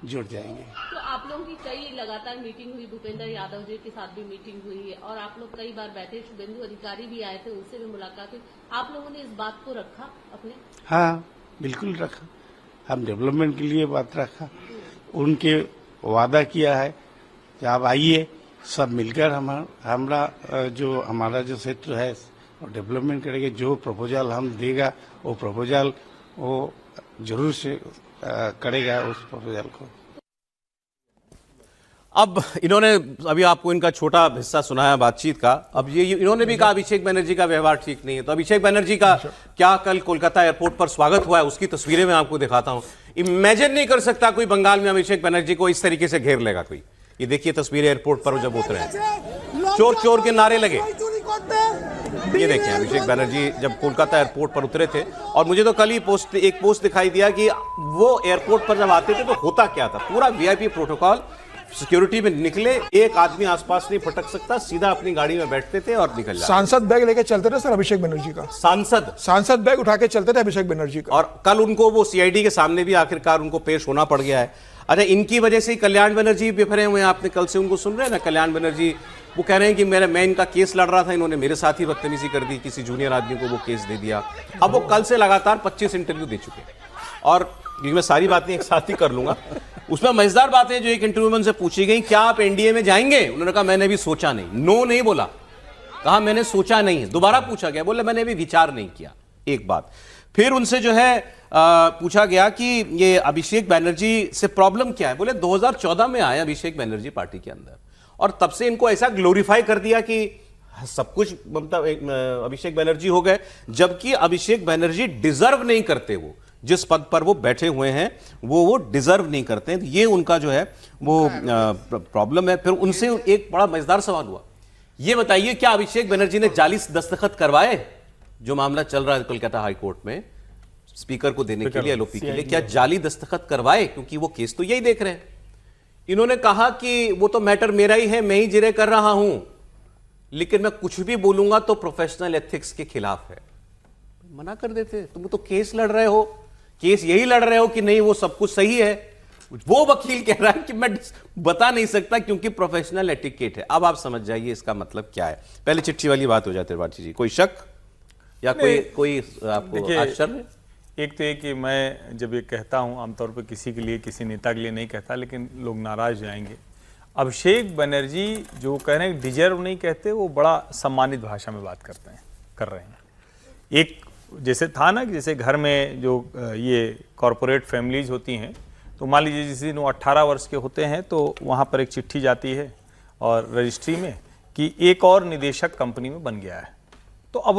जुड़ जाएंगे। तो आप लोगों की कई लगातार मीटिंग हुई, भूपेंद्र यादव जी के साथ भी मीटिंग हुई है और आप लोग कई बार बैठे, शुभेंदु अधिकारी भी आए थे, उनसे भी मुलाकात हुई। आप लोगों ने इस बात को रखा अपने? हाँ, बिल्कुल रखा। हम डेवलपमेंट के लिए बात रखा, उनके वादा किया है कि आप आइए, सब मिलकर हमारा जो क्षेत्र है डेवलपमेंट करेंगे। जो प्रपोजल हम देगा वो प्रपोजल वो जरूर से करेगा उस प्रपोजल को। अब इन्होंने अभी आपको इनका छोटा हिस्सा सुनाया बातचीत का। अब ये इन्होंने भी कहा अभिषेक बनर्जी का व्यवहार ठीक नहीं है। तो अभिषेक बनर्जी का क्या कल कोलकाता एयरपोर्ट पर स्वागत हुआ है, उसकी तस्वीरें मैं आपको दिखाता हूं। इमेजिन नहीं कर सकता कोई बंगाल में अभिषेक बनर्जी को इस तरीके से घेर लेगा कोई। ये देखिए तस्वीरें एयरपोर्ट पर जब उतरे हैं, चोर चोर के नारे लगे। ये देखिए अभिषेक बनर्जी जब कोलकाता एयरपोर्ट पर उतरे थे और मुझे तो कल ही एक पोस्ट दिखाई दिया कि वो एयरपोर्ट पर जब आते थे तो होता क्या था। पूरा वीआईपी प्रोटोकॉल, सिक्योरिटी में निकले, एक आदमी आसपास नहीं फटक सकता, सीधा अपनी गाड़ी में बैठते थे और निकल जाते। सांसद बैग लेके चलते थे सर अभिषेक बनर्जी का। सांसद बैग उठा के चलते थे अभिषेक बनर्जी का। और कल उनको वो सीआईडी के सामने भी आखिरकार उनको पेश होना पड़ गया है। अरे इनकी वजह से ही कल्याण बनर्जी बिफरे हुए हैं। आपने कल से उनको सुन रहे हैं ना, कल्याण बनर्जी वो कह रहे हैं कि मैं इनका केस लड़ रहा था, इन्होंने मेरे साथ ही बदतमीजी कर दी, किसी जूनियर आदमी को वो केस दे दिया। अब वो कल से लगातार 25 इंटरव्यू दे चुके हैं और मैं सारी बातें एक साथ ही कर लूंगा। उसमें मजेदार बातें जो एक इंटरव्यू में उनसे पूछी गई, क्या आप एनडीए में जाएंगे? उन्होंने कहा मैंने भी सोचा नहीं। नो नहीं बोला, कहा मैंने सोचा नहीं। दोबारा पूछा गया, बोले मैंने भी विचार नहीं किया। एक बात फिर उनसे जो है पूछा गया कि ये अभिषेक बनर्जी से प्रॉब्लम क्या है। बोले 2014 में आए अभिषेक बनर्जी पार्टी के अंदर और तब से इनको ऐसा ग्लोरीफाई कर दिया कि सब कुछ मतलब अभिषेक बनर्जी हो गए, जबकि अभिषेक बनर्जी डिजर्व नहीं करते। वो जिस पद पर वो बैठे हुए हैं वो डिजर्व नहीं करते। ये उनका जो है वो प्रॉब्लम है। फिर उनसे एक बड़ा मजेदार सवाल हुआ, ये बताइए क्या अभिषेक बनर्जी ने जाली दस्तखत करवाए? जो मामला चल रहा है कोलकाता हाई कोर्ट में स्पीकर को देने के लिए, एलओपी के लिए, क्या जाली दस्तखत करवाए? क्योंकि वो केस तो यही देख रहे हैं। इन्होंने कहा कि वो तो मैटर मेरा ही है, मैं ही जिरह कर रहा हूं, लेकिन मैं कुछ भी बोलूंगा तो प्रोफेशनल एथिक्स के खिलाफ है। मना कर देते, तुम तो केस लड़ रहे हो, केस यही लड़ रहे हो कि नहीं वो सब कुछ सही है। वो वकील कह रहा है कि मैं बता नहीं सकता क्योंकि प्रोफेशनल एटिकेट है। अब आप समझ जाइए इसका मतलब क्या है। पहले चिट्ठी वाली बात हो जाती है त्रिपाठी जी, कोई शक या कोई आपको आश्चर्य? एक तो ये कि मैं जब ये कहता हूं आमतौर पर किसी के लिए, किसी नेता के लिए नहीं कहता, लेकिन लोग नाराज जाएंगे। अभिषेक बनर्जी जो कह रहे हैं डिजर्व नहीं कहते, वो बड़ा सम्मानित भाषा में बात कर रहे हैं। एक जैसे था ना कि जैसे घर में जो ये कॉरपोरेट फैमिलीज होती हैं, तो मान लीजिए जिस दिन वो 18 वर्ष के होते हैं तो वहाँ पर एक चिट्ठी जाती है और रजिस्ट्री में कि एक और निदेशक कंपनी में बन गया है। तो अब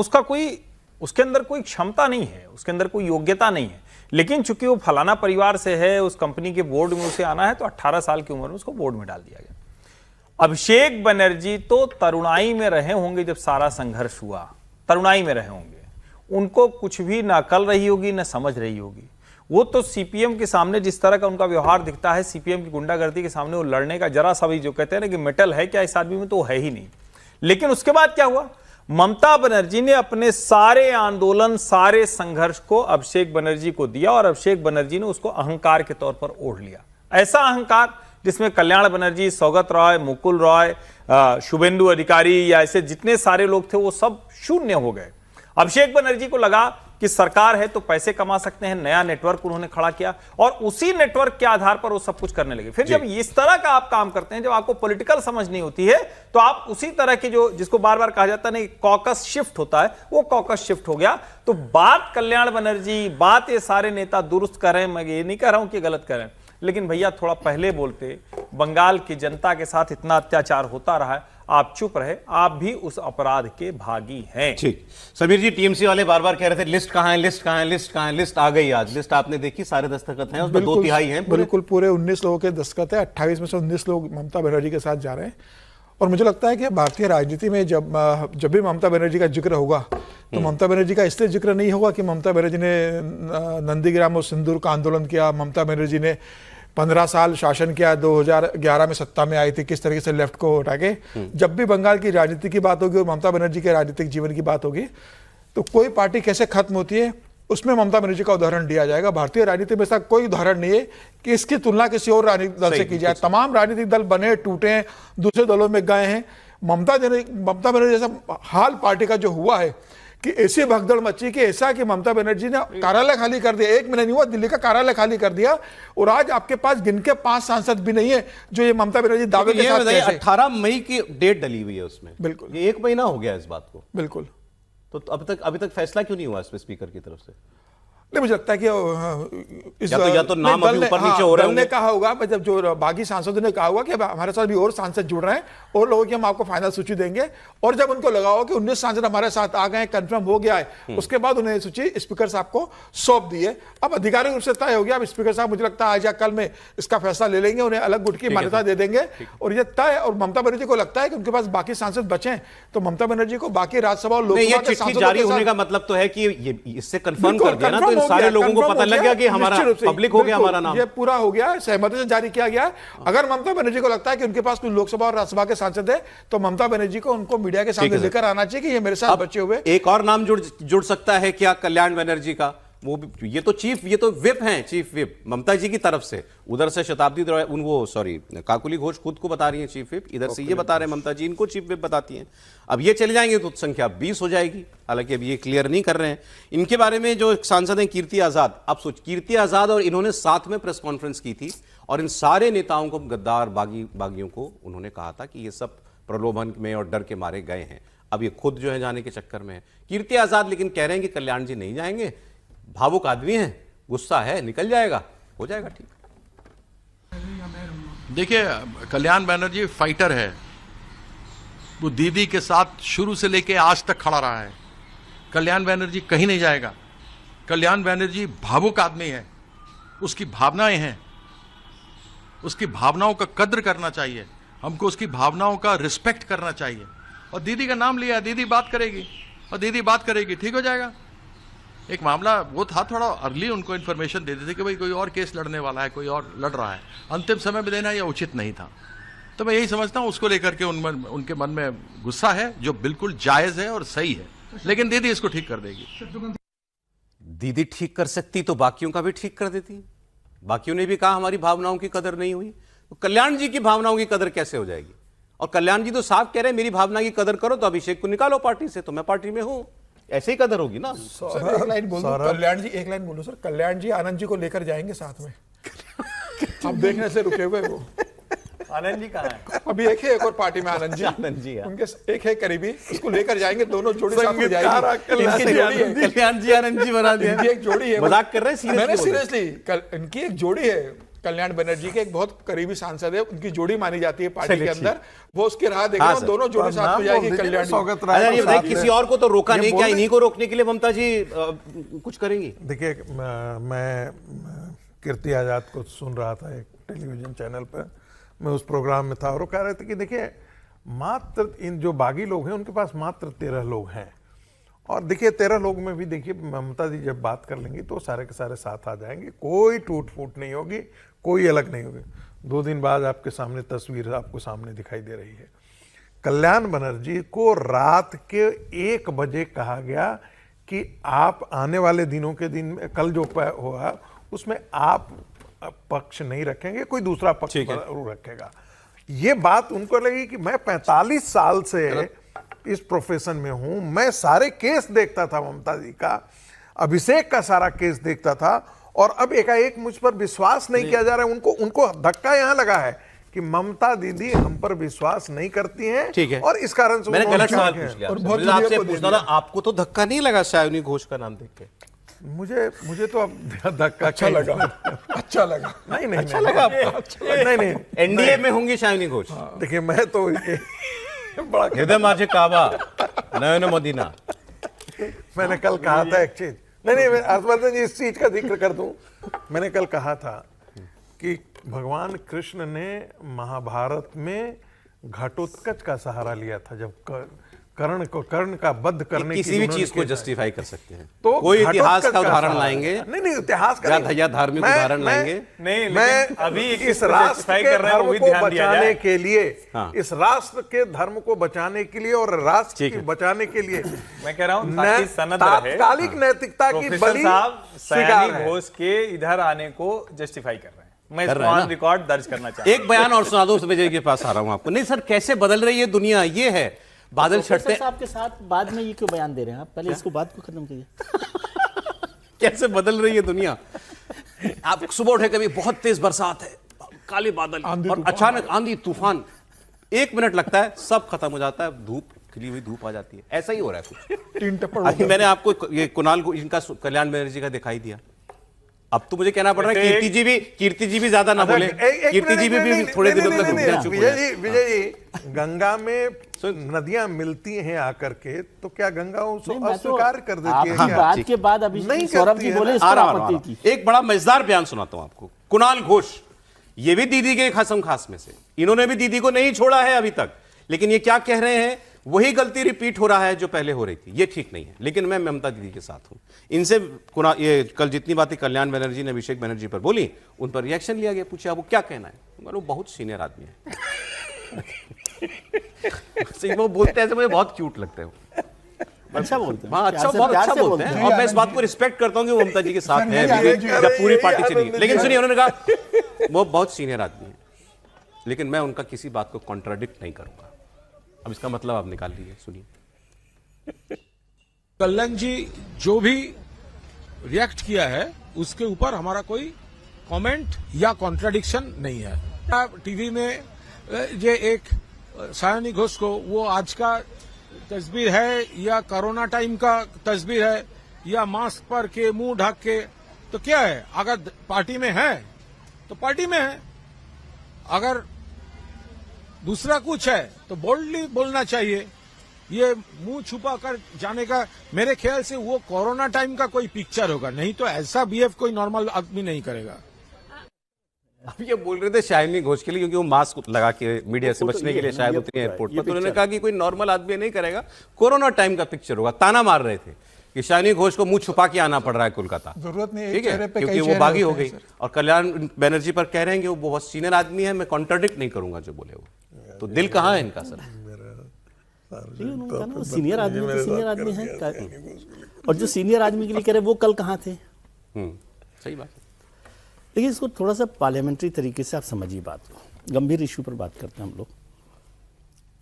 उसके अंदर कोई क्षमता नहीं है, उसके अंदर कोई योग्यता नहीं है, लेकिन चूंकि वो फलाना परिवार से है, उस कंपनी के बोर्ड में उसे आना है, तो 18 साल की उम्र में उसको बोर्ड में डाल दिया गया। अभिषेक बनर्जी तो तरुणाई में रहे होंगे जब सारा संघर्ष हुआ, तरुणाई में रहे होंगे, उनको कुछ भी ना अकल रही होगी ना समझ रही होगी। वो तो सीपीएम के सामने जिस तरह का उनका व्यवहार दिखता है, सीपीएम की गुंडागर्दी के सामने वो लड़ने का जरा सा भी जो कहते हैं ना कि मेटल है क्या इस आदमी में, तो है ही नहीं। लेकिन उसके बाद क्या हुआ, ममता बनर्जी ने अपने सारे आंदोलन, सारे संघर्ष को अभिषेक बनर्जी को दिया और अभिषेक बनर्जी ने उसको अहंकार के तौर पर ओढ़ लिया। ऐसा अहंकार जिसमें कल्याण बनर्जी, सौगत रॉय, मुकुल रॉय, शुभेंदु अधिकारी या ऐसे जितने सारे लोग थे वो सब शून्य हो गए। अभिषेक बनर्जी को लगा कि सरकार है तो पैसे कमा सकते हैं, नया नेटवर्क उन्होंने खड़ा किया और उसी नेटवर्क के आधार पर वो सब कुछ करने लगे। फिर जब इस तरह का आप काम करते हैं, जब आपको पॉलिटिकल समझ नहीं होती है, तो आप उसी तरह की जो जिसको बार बार कहा जाता है ना कॉकस शिफ्ट होता है, वो कॉकस शिफ्ट हो गया। तो बात कल्याण बनर्जी, बात ये सारे नेता दुरुस्त करें, मैं ये नहीं कह रहा हूं कि गलत करें, लेकिन भैया थोड़ा पहले बोलते। बंगाल की जनता के साथ इतना अत्याचार होता रहा है, आप चुप रहे, आप भी उस अपराध के भागी हैं। ठीक, समीर जी, टीएमसी वाले बार बार कह रहे थे लिस्ट कहां है, लिस्ट कहां है, लिस्ट कहां है, लिस्ट आ गई। आज लिस्ट आपने देखी, सारे दस्तखत हैं उसमें, 2/3 हैं। बिल्कुल पूरे 19 लोगों के दस्तखत है, 28 में से 19 लोग ममता बनर्जी के साथ जा रहे हैं। और मुझे लगता है कि भारतीय राजनीति में जब भी ममता बनर्जी का जिक्र होगा, तो ममता बनर्जी का इसलिए जिक्र नहीं होगा कि ममता बनर्जी ने नंदीग्राम और सिंदूर का आंदोलन किया, ममता बनर्जी ने 15 साल शासन किया, 2011 में सत्ता में आई थी, किस तरीके से लेफ्ट को हटा के। जब भी बंगाल की राजनीति की बात होगी और ममता बनर्जी के राजनीतिक जीवन की बात होगी, तो कोई पार्टी कैसे खत्म होती है उसमें ममता बनर्जी का उदाहरण दिया जाएगा। भारतीय राजनीति में ऐसा कोई उदाहरण नहीं है कि इसकी तुलना किसी और राजनीतिक दल से की जाए। तमाम राजनीतिक दल बने, टूटे, दूसरे दलों में गए हैं। ममता बनर्जी जैसा हाल पार्टी का जो हुआ है कि ऐसी भगदड़ मची कि ऐसा कि ममता बनर्जी ने कार्यालय खाली कर दिया, 1 महीना नहीं हुआ, दिल्ली का कार्यालय खाली कर दिया। और आज आपके पास गिन के 5 सांसद भी नहीं है जो ये ममता बनर्जी दावे के साथ। 18 मई की डेट डली हुई है उसमें। बिल्कुल, ये 1 महीना हो गया इस बात को। बिल्कुल। तो अभी तक फैसला क्यों नहीं हुआ इसमें स्पीकर की तरफ से? नहीं, मुझे लगता है कि या तो नाम अभी ऊपर नीचे हो रहे होंगे। कहा होगा, मतलब जो बाकी सांसदों ने कहा होगा कि हमारे साथ भी और सांसद जुड़ रहे हैं और लोगों की हम आपको फाइनल सूची देंगे। और जब उनको लगा हो कि 19 सांसद हमारे साथ आ गए, कंफर्म हो गया है, उसके बाद उन्हें सूची स्पीकर साहब को सौंप दी है। अब आधिकारिक रूप से तय हो गया। अब स्पीकर साहब मुझे लगता है आज या कल में इसका फैसला ले लेंगे, उन्हें अलग गुट की मान्यता दे देंगे और ये तय। और ममता बनर्जी को लगता है कि उनके पास बाकी सांसद बचे, तो ममता बनर्जी को बाकी राज्यसभा और लोकसभा के सांसदों जारी होने का मतलब तो है कि इससे कंफर्म कर दिया ना, तो इन सारे लोगों को लग गया कि हमारा पब्लिक हो गया, हमारा नाम ये पूरा हो गया, सहमति से जारी किया गया। अगर ममता बनर्जी को लगता है कि उनके पास कोई लोकसभा और राज्यसभा के सांसद है, तो ममता बनर्जी को उनको मीडिया के सामने लेकर आना चाहिए कि ये मेरे साथ बचे हुए। एक और नाम जुड़ सकता है क्या कल्याण बनर्जी का? वो भी, ये तो विप हैं, चीफ विप ममता जी की तरफ से। उधर से शताब्दी काकुली घोष खुद को बता रही हैं चीफ विप, इधर से ये बता रहे हैं ममता जी इनको चीफ विप बताती हैं। अब ये चले जाएंगे तो संख्या 20 हो जाएगी। हालांकि अब ये क्लियर नहीं कर रहे हैं। इनके बारे में जो सांसद हैं कीर्ति आजाद, अब सोच, कीर्ति आजाद और इन्होंने साथ में प्रेस कॉन्फ्रेंस की थी और इन सारे नेताओं को, गद्दार बागियों को उन्होंने कहा था कि ये सब प्रलोभन में और डर के मारे गए हैं। अब ये खुद जो है जाने के चक्कर में है कीर्ति आजाद, लेकिन कह रहे हैं कि कल्याण जी नहीं जाएंगे, भावुक आदमी है, गुस्सा है, निकल जाएगा, हो जाएगा ठीक। देखिए, कल्याण बनर्जी फाइटर है, वो दीदी के साथ शुरू से लेके आज तक खड़ा रहा है। कल्याण बनर्जी कहीं नहीं जाएगा। कल्याण बनर्जी भावुक आदमी है, उसकी भावनाएं हैं, उसकी भावनाओं का कद्र करना चाहिए, हमको उसकी भावनाओं का रिस्पेक्ट करना चाहिए। और दीदी का नाम लिया, दीदी बात करेगी और दीदी बात करेगी, ठीक हो जाएगा। एक मामला वो था, थोड़ा अर्ली उनको इन्फॉर्मेशन दे देते कि भाई कोई और केस लड़ने वाला है, कोई और लड़ रहा है, अंतिम समय में देना यह उचित नहीं था। तो मैं यही समझता हूं उसको लेकर के उनके मन में गुस्सा है, जो बिल्कुल जायज है और सही है, लेकिन दीदी इसको ठीक कर देगी। दीदी ठीक कर सकती तो बाकियों का भी ठीक कर देती। बाकियों ने भी कहा हमारी भावनाओं की कदर नहीं हुई, तो कल्याण जी की भावनाओं की कदर कैसे हो जाएगी? और कल्याण जी तो साफ कह रहे हैं मेरी भावना की कदर करो तो अभिषेक को निकालो पार्टी से, तो मैं पार्टी में हूं, ऐसे ही कदर होगी ना। सर एक लाइन बोल दो, कल्याण जी एक लाइन बोलो सर, कल्याण जी आनंद जी को लेकर जाएंगे साथ में। अब देखने से रुके हुए वो आनंद जी कहाँ है? अभी एक है, एक और पार्टी में आनंद जी है। उनके एक है करीबी, उसको लेकर जाएंगे, दोनों जोड़ी साथ में जाएगी। कल्याण जी आनंद जी बना दिया, इनकी एक जोड़ी है, मजाक कर रहे हैं, मैंने सीरियसली, इनकी एक जोड़ी है, कल्याण बनर्जी के एक बहुत करीबी सांसद है, उनकी जोड़ी मानी जाती है पार्टी के अंदर, वो उसकी राह देख रहे हैं, दोनों जोड़ी साथ में जाएगी। कल्याण जी किसी और को तो रोका नहीं, क्या इन्हीं को रोकने के लिए ममता जी कुछ करेंगी? देखिए, मैं कीर्ति आजाद को सुन रहा था एक टेलीविजन चैनल पर, मैं उस प्रोग्राम में था और वो कह रहे थे कि देखिए मात्र इन जो बागी लोग हैं उनके पास मात्र 13 लोग हैं, और देखिए 13 लोग में भी देखिए ममता जी जब बात कर लेंगी तो सारे के सारे साथ आ जाएंगे, कोई टूट फूट नहीं होगी, कोई अलग नहीं होगी। 2 दिन बाद आपके सामने तस्वीर आपको सामने दिखाई दे रही है। कल्याण बनर्जी को रात के 1 बजे कहा गया कि आप आने वाले दिनों के दिन में, कल जो हुआ उसमें आप पक्ष नहीं रखेंगे, कोई दूसरा पक्ष रखेगा। ये बात उनको लगी कि मैं 45 साल से इस प्रोफेशन में हूं, मैं सारे केस देखता था ममता जी का, अभिषेक का सारा केस देखता था, और अब एकाएक मुझ पर विश्वास नहीं किया जा रहा है। उनको धक्का यहां लगा है कि ममता दीदी हम पर विश्वास नहीं करती हैं। ठीक है, और इस कारण से मैंने उन्होंने गलत सवाल किया है। पूछ लिया और आपसे। मुझे आपसे पूछना था, आपको तो धक्का नहीं लगा शायनी घोष का नाम देख के? मुझे तो अब धक्का अच्छा लगा, अच्छा लगा। नहीं अच्छा लगा आपको? नहीं एनडीए में होंगी शायनी घोष? देखिए मैं तो बड़ा हृदय माझे काबा नयन मदीना। मैंने कल कहा था एक चीज, नहीं मैं हर्षवर्धन जी इस चीज का जिक्र कर दूं। मैंने कल कहा था कि भगवान कृष्ण ने महाभारत में घटोत्कच का सहारा लिया था, जब कर्ण का वध करने किसी भी चीज को जस्टिफाई कर सकते हैं, तो कोई इतिहास का उदाहरण लाएंगे? नहीं इतिहास का या धार्मिक उदाहरण लाएंगे? नहीं, मैं अभी इस राष्ट्र के धर्म को बचाने के लिए, इस राष्ट्र के धर्म को बचाने के लिए और राष्ट्र को बचाने के लिए मैं कह रहा हूं ताकि सनद रहे, तात्कालिक नैतिकता की बलि सयानी घोष के इधर आने को जस्टिफाई कर रहे हैं। मैं इसको ऑन रिकॉर्ड दर्ज करना चाहता हूं। एक बयान और सुना दो, विजय के पास आ रहा हूं आपको। नहीं सर, कैसे बदल रही है दुनिया, ये है बादल छटते आपके साथ बाद में ये क्यों बयान दे रहे हैं आप? पहले इसको बात को खत्म कीजिए। कैसे बदल रही है दुनिया। आप सुबह उठे, कभी बहुत तेज बरसात है, काले बादल, और अचानक आंधी तूफान, 1 मिनट लगता है, सब खत्म हो जाता है, धूप खिली हुई धूप आ जाती है। ऐसा ही हो रहा है कुछ। अभी मैंने आपको ये कुणाल इनका कल्याण बनर्जी का दिखाई दिया। अब तो मुझे कहना पड़ रहा है कीर्ति जी भी ज्यादा ना बोले, कीर्ति जी भी थोड़े दिनों तक रुक जाए, चुप हो जाए। विजय जी, गंगा में नदियां मिलती हैं आकर के, तो क्या गंगा उसको अस्वीकार कर देती है क्या? बात के बाद अभी नहीं सौरभ जी बोले इस पर आपत्ति की। एक बड़ा मजेदार बयान सुनाता हूं आपको। कुणाल घोष, ये भी दीदी के खासम खास में से, इन्होंने भी दीदी को नहीं छोड़ा है अभी तक, लेकिन ये क्या कह रहे हैं, वही गलती रिपीट हो रहा है जो पहले हो रही थी। ये ठीक नहीं है, लेकिन मैं ममता दीदी के साथ हूं। इनसे ये कल जितनी बातें कल्याण बनर्जी ने अभिषेक बनर्जी पर बोली, उन पर रिएक्शन लिया गया, पूछा वो क्या कहना है, वो बहुत सीनियर आदमी है। वो बोलते हैं, मुझे बहुत क्यूट लगते हैं। अच्छा बोलते हैं, हाँ अच्छा, बहुत अच्छा बोलते हैं, और मैं इस बात को रिस्पेक्ट करता हूँ कि वो ममता जी के साथ है जब पूरी पार्टी चली। लेकिन सुनिए, उन्होंने कहा वो बहुत सीनियर आदमी है, लेकिन मैं उनका किसी बात को कॉन्ट्राडिक्ट नहीं करूंगा। अब इसका मतलब आप निकाल लीजिए, सुनिए। कल्याण जी जो भी रिएक्ट किया है उसके ऊपर हमारा कोई कमेंट या कॉन्ट्राडिक्शन नहीं है। टीवी में ये एक सयानी घोष को, वो आज का तस्वीर है या कोरोना टाइम का तस्वीर है या मास्क पर के मुंह ढक के, तो क्या है? अगर पार्टी में है तो पार्टी में है, अगर दूसरा कुछ है तो बोल्डली बोलना चाहिए। ये मुंह छुपा कर जाने का, मेरे ख्याल से वो कोरोना टाइम का कोई पिक्चर होगा, नहीं तो ऐसा बिहेव कोई नॉर्मल आदमी नहीं करेगा। अब ये बोल रहे थे शायनी घोष के लिए, क्योंकि वो मास्क लगा के मीडिया से बचने के लिए शायद उतरी एयरपोर्ट पर, तो उन्होंने कहा कि कोई नॉर्मल आदमी नहीं करेगा, कोरोना टाइम का पिक्चर होगा। ताना मार रहे थे कि शायनी घोष को मुंह छुपा के आना पड़ रहा है कोलकाता, जरूरत नहीं, ठीक है, क्योंकि वो बागी हो गई। और कल्याण बनर्जी पर कह रहे हैं कि वो बहुत सीनियर आदमी है, मैं कॉन्ट्राडिक्ट नहीं करूंगा जो बोले वो। तो दिल कहाँ है इनका सर? सीनियर आदमी तो सीनियर आदमी है, और जो सीनियर आदमी के लिए कह रहे वो कल कहाँ थे? सही बात है। देखिए, इसको थोड़ा सा पार्लियामेंट्री तरीके से आप समझिए बात को। गंभीर इश्यू पर बात करते हैं हम लोग।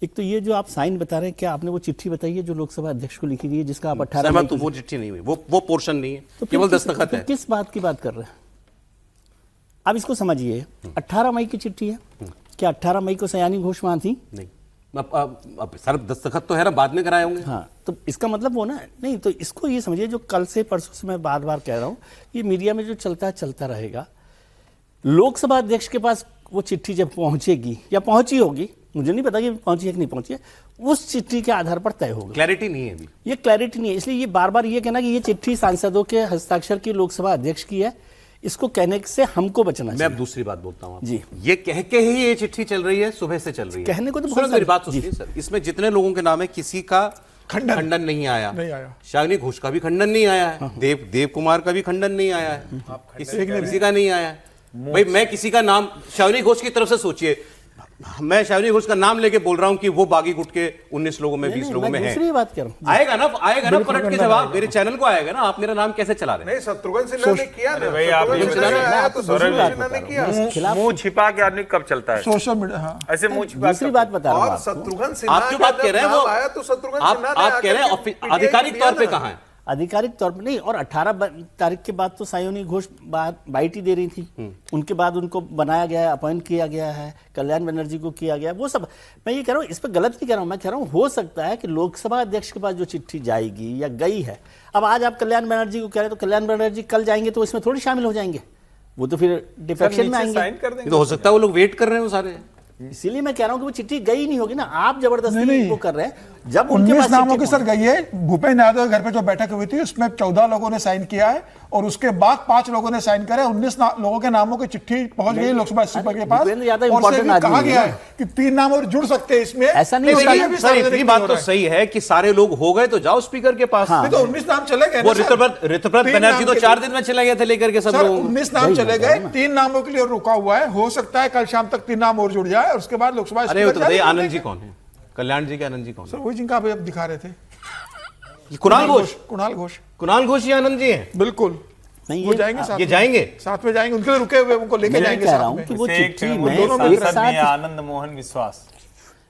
एक तो ये जो आप साइन बता रहे हैं, क्या आपने वो चिट्ठी बताई है जो लोकसभा अध्यक्ष को लिखी गई है, जिसका आप 18 मई, तो वो चिट्ठी नहीं हुई, वो पोर्शन नहीं है, तो केवल दस्तखत है। किस बात की बात कर रहे हैं आप? इसको समझिए, 18 मई की चिट्ठी है। क्या 18 मई को सयानी घोष वहां थी? नहीं। अब सर दस्तखत तो है ना, बाद में कराए होंगे। हाँ, तो इसका मतलब वो ना, नहीं तो इसको ये समझिए, जो कल से परसों से मैं बार बार कह रहा हूँ, ये मीडिया में जो चलता है चलता रहेगा। लोकसभा अध्यक्ष के पास वो चिट्ठी जब पहुंचेगी या पहुंची होगी, मुझे नहीं पता कि पहुंची है कि नहीं पहुंची है, उस चिट्ठी के आधार पर तय होगा। क्लैरिटी नहीं है अभी, ये क्लैरिटी नहीं है, इसलिए ये बार बार ये कहना कि ये चिट्ठी सांसदों के हस्ताक्षर की लोकसभा अध्यक्ष की है, इसको कहने से हमको बचना चाहिए। मैं अब दूसरी बात बोलता हूं जी, ये कह के ही ये चिट्ठी चल रही है, सुबह से चल रही है। कहने को तो बहुत मेरी बात सुनिए सर, इसमें जितने लोगों के नाम है, किसी का खंडन नहीं आया। शालिनी घोष का भी खंडन नहीं आया है, देव कुमार का भी खंडन नहीं आया है, किसी का नहीं आया है। भाई मैं किसी का नाम, शालिनी घोष की तरफ से सोचिए, मैं शालिनी घोष का नाम लेके बोल रहा हूं कि वो बागी गुट के 19 लोगों में 20 लोगों में है। दूसरी बात कर रहा हूं, आएगा ना पलट के जवाब मेरे चैनल को आएगा ना। आप मेरा नाम कैसे चला रहे हैं? नहीं, शत्रुघ्न सिन्हा ने किया ना भाई, आप मुंह छिपा के आदमी कब चलता है? सोशल मीडिया ऐसे मुंह छिपा। दूसरी बात बता रहा हूं, शत्रुघ्न सिन्हा आप क्यों बात कह रहे हैं? वो आया तो शत्रुघ्न सिन्हा आप कह रहे हैं आधिकारिक तौर पे कहां है? आधिकारिक तौर पर नहीं। और 18 तारीख के बाद तो सायोनी घोष बाइट ही दे रही थी, उनके बाद उनको बनाया गया है, अपॉइंट किया गया है, कल्याण बनर्जी को किया गया, वो सब मैं ये कह रहा हूँ, इस पर गलत नहीं कह रहा हूँ, मैं कह रहा हूँ हो सकता है कि लोकसभा अध्यक्ष के पास जो चिट्ठी जाएगी या गई है, अब आज आप कल्याण बनर्जी को कह रहे हैं तो कल्याण बनर्जी कल जाएंगे तो इसमें थोड़ी शामिल हो जाएंगे, वो तो फिर डिफेक्शन में आएंगे। तो हो सकता है वो लोग वेट कर रहे हैं वो सारे, इसीलिए मैं कह रहा हूं कि वो चिट्ठी गई नहीं होगी ना, आप जबरदस्ती वो कर रहे हैं। जब 19 नामों की सर गई है, भूपेंद्र यादव के घर पे जो बैठक हुई थी उसमें 14 लोगों ने साइन किया है और उसके बाद 5 लोगों ने साइन करे, 19 लोगों के नामों की चिट्ठी पहुंच गई लोकसभा स्पीकर के पास और कहा गया है कि 3 नाम और जुड़ सकते हैं इसमें। ऐसा नहीं होगा सर, इतनी बात तो सही है कि सारे लोग हो गए तो जाओ स्पीकर के पास। तो 19 नाम चले गए, वो ऋतुव्रत बनर्जी तो 4 दिन में चले गए थे लेकर के सब लोग। 19 नाम चले गए, 3 नामों के लिए रुका हुआ है, हो सकता है कल शाम तक 3 नाम और जुड़ जाए और उसके बाद लोकसभा। अरे आनंद जी कौन है? कल्याण जी के आनंद जी कौन सर? वही जिनका अभी दिखा रहे थे, कुणाल घोष। कुणाल घोष ये आनंद जी हैं, बिल्कुल नहीं, वो जाएंगे साथ, ये जाएंगे साथ में जाएंगे, उनके लिए रुके हुए उनको लेके जाएंगे साथ में। कि वो चिट्ठी में आनंद मोहन विश्वास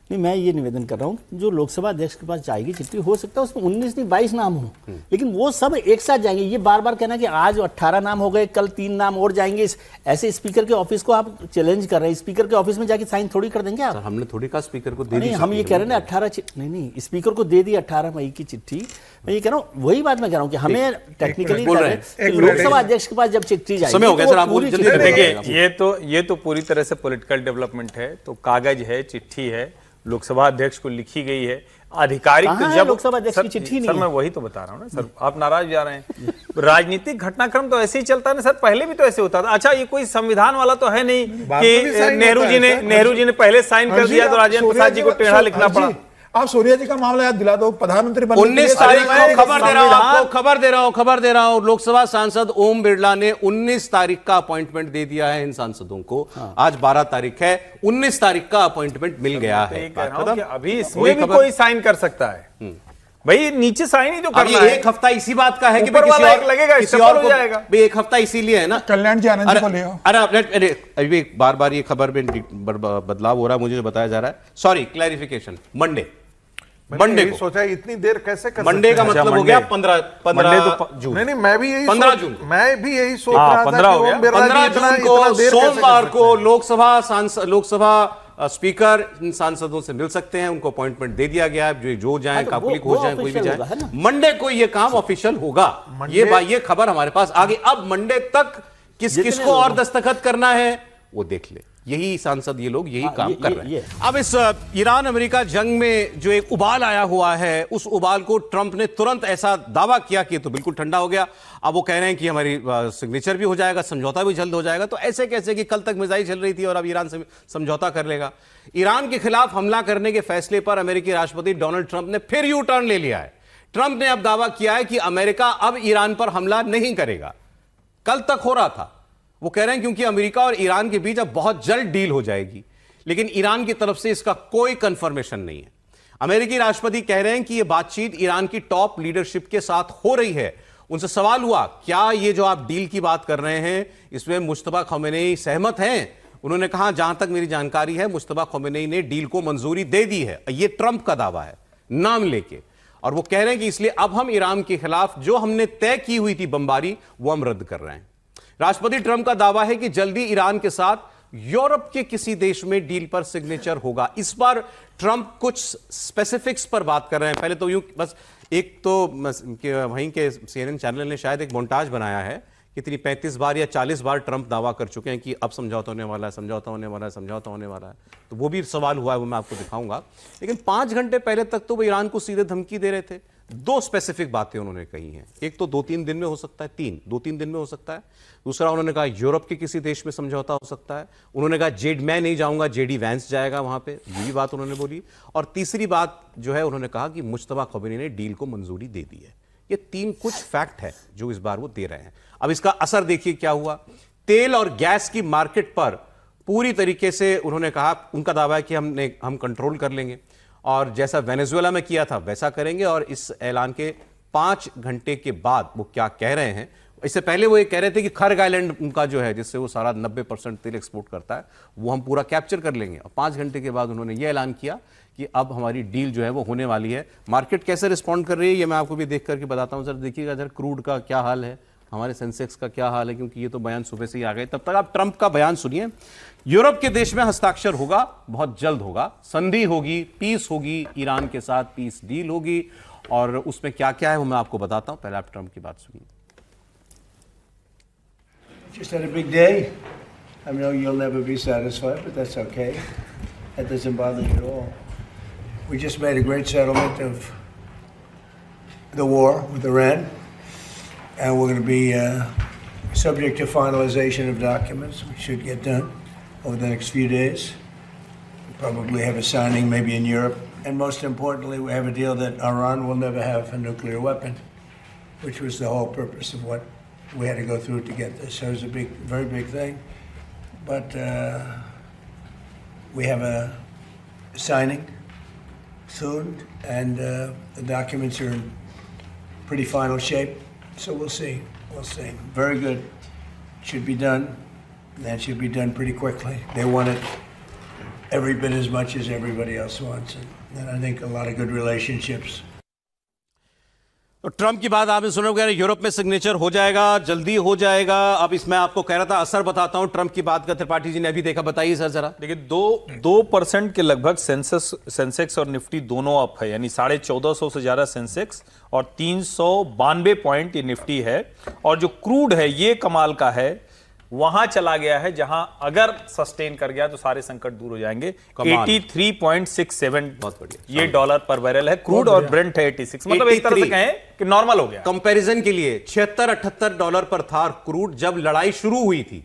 नहीं, मैं ये निवेदन कर रहा हूँ जो लोकसभा अध्यक्ष के पास जाएगी चिट्ठी, हो सकता है उसमें 19 नहीं 22 नाम हो, लेकिन वो सब एक साथ जाएंगे। ये बार बार कहना कि आज 18 नाम हो गए, कल 3 नाम और जाएंगे, ऐसे स्पीकर के ऑफिस को आप चैलेंज कर रहे हैं। स्पीकर के ऑफिस में जाके साइन थोड़ी कर देंगे आप। हमने थोड़ी कहा स्पीकर को दे दी, हम ये कह रहे हैं 18 नहीं, स्पीकर को दे दी 18 मई की चिट्ठी। मैं ये कह रहा हूँ, वही बात मैं कह रहा हूँ कि हमें टेक्निकली लोकसभा अध्यक्ष के पास जब चिट्ठी जाएगी, समय हो गया सर, आप देखिए ये तो पूरी तरह से पॉलिटिकल डेवलपमेंट है, तो कागज है, चिट्ठी है, लोकसभा अध्यक्ष को लिखी गई है, आधिकारिक तो जब लोकसभा अध्यक्ष की चिट्ठी नहीं सर, मैं वही तो बता रहा हूँ ना सर, आप नाराज जा रहे हैं। राजनीतिक घटनाक्रम तो ऐसे ही चलता है ना सर, पहले भी तो ऐसे होता था। अच्छा, ये कोई संविधान वाला तो है नहीं कि नेहरू जी ने पहले साइन कर दिया तो राजेंद्र प्रसाद जी को टेढ़ा लिखना पड़ा। आप सोनिया जी का मामला याद दिला दो, प्रधानमंत्री 19 तारीख को खबर दे रहा हूं, लोकसभा सांसद ओम बिरला ने 19 तारीख का अपॉइंटमेंट दे दिया है इन सांसदों को। आज 12 तारीख है, 19 तारीख का अपॉइंटमेंट मिल गया है। अभी इसमें भी कोई साइन कर सकता है भाई, नीचे साइन ही तो करना है। एक हफ्ता इसी बात का है कि लगेगा, किसी और हो जाएगा भाई, एक हफ्ता इसीलिए है ना। कल्याण जी आनंद जी को ले आओ। अरे अभी बार ये खबर में बदलाव हो रहा है, मुझे जो बताया जा रहा है, सॉरी क्लैरिफिकेशन, मंडे को सोचा इतनी देर कैसे कर मंडे का मतलब हो गया 15 जून। नहीं, मैं भी यही 15 जून, मैं भी यही सोच रहा था 15 जून को सोमवार को लोकसभा स्पीकर इन सांसदों से मिल सकते हैं, उनको अपॉइंटमेंट दे दिया गया है, जो जाए काकुलिक हो जाए, कोई भी जाए, मंडे को ये काम ऑफिशियल होगा। ये खबर हमारे पास आ गई। अब मंडे तक किसको और दस्तखत करना है वो देख ले, यही सांसद ये लोग यही काम कर रहे हैं। अब इस ईरान अमेरिका जंग में जो एक उबाल आया हुआ है, उस उबाल को ट्रंप ने तुरंत ऐसा दावा किया कि तो बिल्कुल ठंडा हो गया। अब वो कह रहे हैं कि हमारी सिग्नेचर भी हो जाएगा, समझौता भी जल्द हो जाएगा। तो ऐसे कैसे कि कल तक मिसाइल चल रही थी और अब ईरान से समझौता कर लेगा। ईरान के खिलाफ हमला करने के फैसले पर अमेरिकी राष्ट्रपति डोनाल्ड ट्रंप ने फिर यू टर्न ले लिया है। ट्रंप ने अब दावा किया है कि अमेरिका अब ईरान पर हमला नहीं करेगा। कल तक हो रहा था, वो कह रहे हैं क्योंकि अमेरिका और ईरान के बीच अब बहुत जल्द डील हो जाएगी, लेकिन ईरान की तरफ से इसका कोई कंफर्मेशन नहीं है। अमेरिकी राष्ट्रपति कह रहे हैं कि यह बातचीत ईरान की टॉप लीडरशिप के साथ हो रही है। उनसे सवाल हुआ, क्या ये जो आप डील की बात कर रहे हैं इसमें मुश्तबा खमेनेई सहमत हैं? उन्होंने कहा, जहां तक मेरी जानकारी है मुश्तबा खमेनेई ने डील को मंजूरी दे दी है। यह ट्रंप का दावा है नाम लेके, और वो कह रहे हैं कि इसलिए अब हम ईरान के खिलाफ जो हमने तय की हुई थी बमबारी वो हम रद्द कर रहे हैं। राष्ट्रपति ट्रंप का दावा है कि जल्दी ईरान के साथ यूरोप के किसी देश में डील पर सिग्नेचर होगा। इस बार ट्रंप कुछ स्पेसिफिक्स पर बात कर रहे हैं। पहले तो यूं बस एक तो वहीं के CNN चैनल ने शायद एक मोन्टाज बनाया है, कितनी 35 बार या 40 बार ट्रंप दावा कर चुके हैं कि अब समझौता होने वाला है, समझौता होने वाला है, समझौता होने वाला है। तो वो भी सवाल हुआ है, वो मैं आपको दिखाऊंगा। लेकिन 5 घंटे पहले तक तो वो ईरान को सीधे धमकी दे रहे थे। 2 स्पेसिफिक बातें उन्होंने कही हैं। एक तो 2-3 दिन में हो सकता है, 2-3 दिन में हो सकता है। दूसरा उन्होंने कहा यूरोप के किसी देश में समझौता हो सकता है। उन्होंने कहा मैं नहीं जाऊंगा, JD वैंस जाएगा वहां पे, ये भी बात उन्होंने बोली। और तीसरी बात जो है, उन्होंने कहा कि मुश्तबा खमेनी ने डील को मंजूरी दे दी है। ये 3 कुछ फैक्ट है जो इस बार वो दे रहे हैं। अब इसका असर देखिए क्या हुआ। तेल और गैस की मार्केट पर पूरी तरीके से उन्होंने कहा, उनका दावा है कि हम कंट्रोल कर लेंगे और जैसा वेनेजुएला में किया था वैसा करेंगे। और इस ऐलान के 5 घंटे के बाद वो क्या कह रहे हैं इससे पहले वो ये कह रहे थे कि खर्ग आइलैंड उनका जो है, जिससे वो सारा 90% तेल एक्सपोर्ट करता है, वो हम पूरा कैप्चर कर लेंगे। और 5 घंटे के बाद उन्होंने ये ऐलान किया कि अब हमारी डील जो है वो होने वाली है। मार्केट कैसे रिस्पॉन्ड कर रही है ये मैं आपको भी देख करके बताता हूँ। सर देखिएगा सर, क्रूड का क्या हाल है, हमारे सेंसेक्स का क्या हाल है, क्योंकि ये तो बयान सुबह से ही आ गए। तब तक आप ट्रंप का बयान सुनिए। यूरोप के देश में हस्ताक्षर होगा, बहुत जल्द होगा, संधि होगी, पीस होगी, ईरान के साथ पीस डील होगी, और उसमें क्या क्या है वो मैं आपको बताता हूं। पहले आप ट्रंप की बात सुनिए। Just had a big day. I know you'll never be satisfied, but that's okay. That doesn't bother me at all. We just made a great settlement of the war with Iran, and we're going to be subject to finalization of documents. We should get done over the next few days. We'll probably have a signing maybe in Europe. And most importantly, we have a deal that Iran will never have a nuclear weapon, which was the whole purpose of what we had to go through to get this. So it was a big, very big thing. But we have a signing soon, and the documents are in pretty final shape. So we'll see. We'll see. Very good. Should be done. That should be done pretty quickly. They want it every bit as much as everybody else wants it. And I think a lot of good relationships. तो Trump की बात आपने सुना होगा, Europe में signature हो जाएगा, जल्दी हो जाएगा। अब इसमें आपको कह रहा था असर बताता हूं ट्रंप की बात का, त्रिपाठी जी ने अभी देखा, बताइए सर जरा। देखिए 2% के लगभग सेंसेक्स और निफ्टी दोनों अप है, यानी 1450 से ज्यादा सेंसेक्स और 392 पॉइंट ये निफ्टी है। और जो क्रूड है ये कमाल का है, वहां चला गया है जहां अगर सस्टेन कर गया तो सारे संकट दूर हो जाएंगे। 83.67 बहुत बढ़िया, ये डॉलर पर बैरल है क्रूड, और ब्रेंट है 86, मतलब एक तरह से कहें कि नॉर्मल हो गया। कंपैरिजन के लिए 76-78 डॉलर पर था क्रूड जब लड़ाई शुरू हुई थी।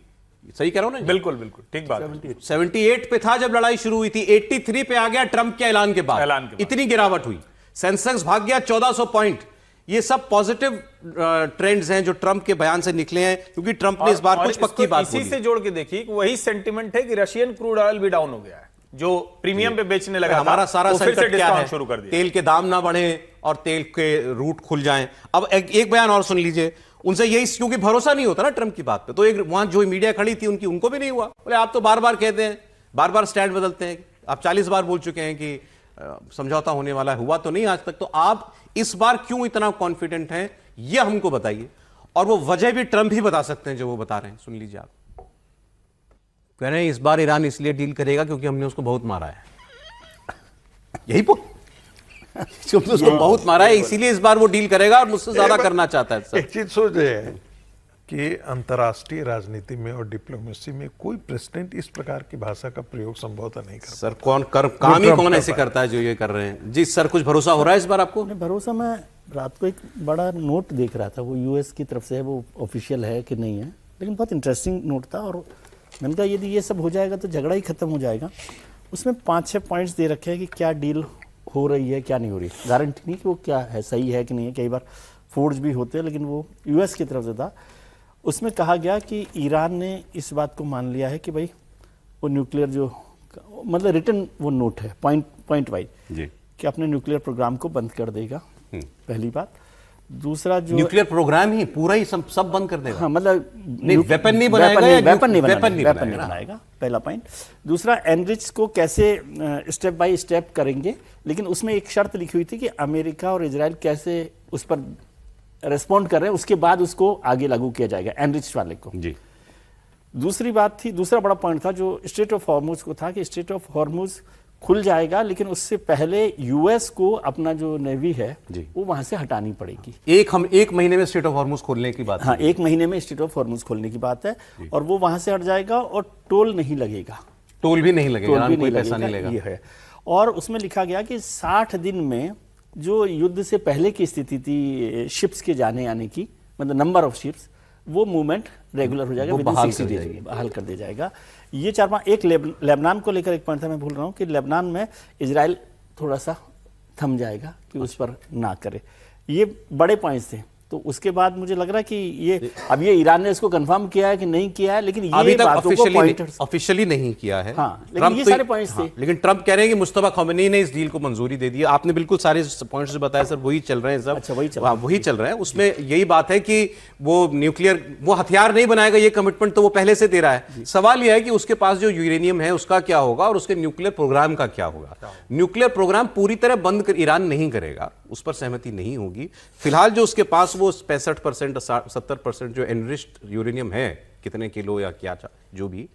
सही कह रहा हूं ना? बिल्कुल बिल्कुल ठीक बात। 78 पे था जब लड़ाई शुरू हुई थी, 83 पे आ गया ट्रंप के ऐलान के बाद। इतनी गिरावट हुई, सेंसेक्स भाग गया 1400 पॉइंट। ये सब पॉजिटिव ट्रेंड्स हैं जो ट्रंप के बयान से निकले हैं, क्योंकि ट्रंप ने इस बार कुछ पक्की बात बोली। इसी से जोड़ के देखिए वही सेंटिमेंट है कि रशियन क्रूड ऑयल भी डाउन हो गया है, जो प्रीमियम पे बेचने लगा। हमारा सारा संकट क्या है? शुरू कर दिया, तेल के दाम ना बढ़े और तेल के रूट खुल जाएं। अब एक बयान और सुन लीजिए उनसे, यही क्योंकि भरोसा नहीं होता ना ट्रंप की बात पे, तो एक वहां जो मीडिया खड़ी थी उनको भी नहीं हुआ। बोले आप तो बार बार कहते हैं, बार बार स्टैंड बदलते हैं, आप 40 बार बोल चुके हैं कि समझौता होने वाला है, हुआ तो नहीं आज तक, तो आप इस बार क्यों इतना कॉन्फिडेंट हैं यह हमको बताइए। और वो वजह भी ट्रंप ही बता सकते हैं जो वो बता रहे हैं, सुन लीजिए आप। कह रहे हैं इस बार ईरान इसलिए डील करेगा क्योंकि हमने उसको बहुत मारा है। यही हमने उसको बहुत मारा है, इसीलिए इस बार वो डील करेगा और मुझसे ज्यादा करना चाहता है। सर एक चीज सोच रहे हैं कि अंतर्राष्ट्रीय राजनीति में और डिप्लोमेसी में कोई प्रेसिडेंट इस प्रकार की भाषा का प्रयोग संभवतः नहीं करता। सर काम ही कौन ऐसे करता है जो ये कर रहे हैं? जी सर, कुछ भरोसा हो रहा है इस बार आपको? भरोसा, मैं रात को एक बड़ा नोट देख रहा था, वो यूएस की तरफ से है, वो ऑफिशियल है कि नहीं है, लेकिन बहुत इंटरेस्टिंग नोट था। और मैंने कहा यदि ये सब हो जाएगा तो झगड़ा ही खत्म हो जाएगा। उसमें 5-6 पॉइंट्स दे रखे हैं कि क्या डील हो रही है क्या नहीं हो रही। गारंटी नहीं कि वो क्या है, सही है कि नहीं है, कई बार फोर्ज भी होते हैं, लेकिन वो यूएस की तरफ से था। उसमें कहा गया कि ईरान ने इस बात को मान लिया है कि भाई वो न्यूक्लियर जो, मतलब रिटन वो नोट है पॉइंट वाइज कि अपने न्यूक्लियर प्रोग्राम को बंद कर देगा, पहली बात। दूसरा जो न्यूक्लियर प्रोग्राम ही पूरा ही सब बंद कर देगा। हाँ, मतलब वेपन नहीं बनाएगा, वेपन नहीं बनाएगा, पहला पॉइंट। दूसरा, एनरिच को कैसे स्टेप बाय स्टेप करेंगे, लेकिन उसमें एक शर्त लिखी हुई थी कि अमेरिका और इजराइल कैसे उस पर रेस्पॉन्ड कर रहे हैं, उसके बाद उसको आगे लागू किया जाएगा एनरिच वाले को। जी। दूसरी बात थी, दूसरा बड़ा पॉइंट था जो स्ट्रेट ऑफ हॉर्मुज को था कि स्ट्रेट ऑफ हॉर्मुज खुल जाएगा, लेकिन उससे पहले यूएस को अपना जो नेवी है वो वहां से हटानी पड़ेगी। एक महीने में स्ट्रेट ऑफ हॉर्मुज खोलने की बात। हाँ, 1 महीने में स्ट्रेट ऑफ हॉर्मुज खोलने की बात है, और वो वहां से हट जाएगा और टोल नहीं लगेगा। टोल भी नहीं लगेगा, कोई पैसा नहीं लगेगा, ये है। और उसमें लिखा गया कि 60 दिन में जो युद्ध से पहले की स्थिति थी शिप्स के जाने आने की, मतलब नंबर ऑफ शिप्स, वो मूवमेंट रेगुलर हो जाएगा, बहाल कर दिया जाएगा। ये 4-5 एक लेबनान को लेकर एक पॉइंट था, मैं भूल रहा हूँ कि लेबनान में इजराइल थोड़ा सा थम जाएगा कि उस पर ना करे। ये बड़े पॉइंट्स थे। तो उसके बाद मुझे लग रहा है कि ये अब ये ईरान ने इसको कंफर्म किया है कि नहीं किया है, लेकिन ये अभी तक बातों को ऑफिशियली नहीं किया है। हाँ, लेकिन ये सारे पॉइंट्स थे। लेकिन ट्रंप कह रहे हैं कि मुस्तफा खमेनी ने इस डील को मंजूरी दे दी। आपने बिल्कुल सारे पॉइंट्स जो बताया सर वही चल रहे हैं सब। अच्छा, वही चल रहे हैं। उसमें यही बात है कि वो न्यूक्लियर वो हथियार नहीं बनाएगा, ये कमिटमेंट तो वो पहले से दे रहा है। सवाल यह है कि उसके पास जो यूरेनियम है उसका क्या होगा और उसके न्यूक्लियर प्रोग्राम का क्या होगा। न्यूक्लियर प्रोग्राम पूरी तरह बंद ईरान नहीं करेगा, उस पर सहमति नहीं होगी। फिलहाल जो उसके पास वो 65% 70% जो एनरिच्ड यूरेनियम है, कितने किलो या क्या जो भी,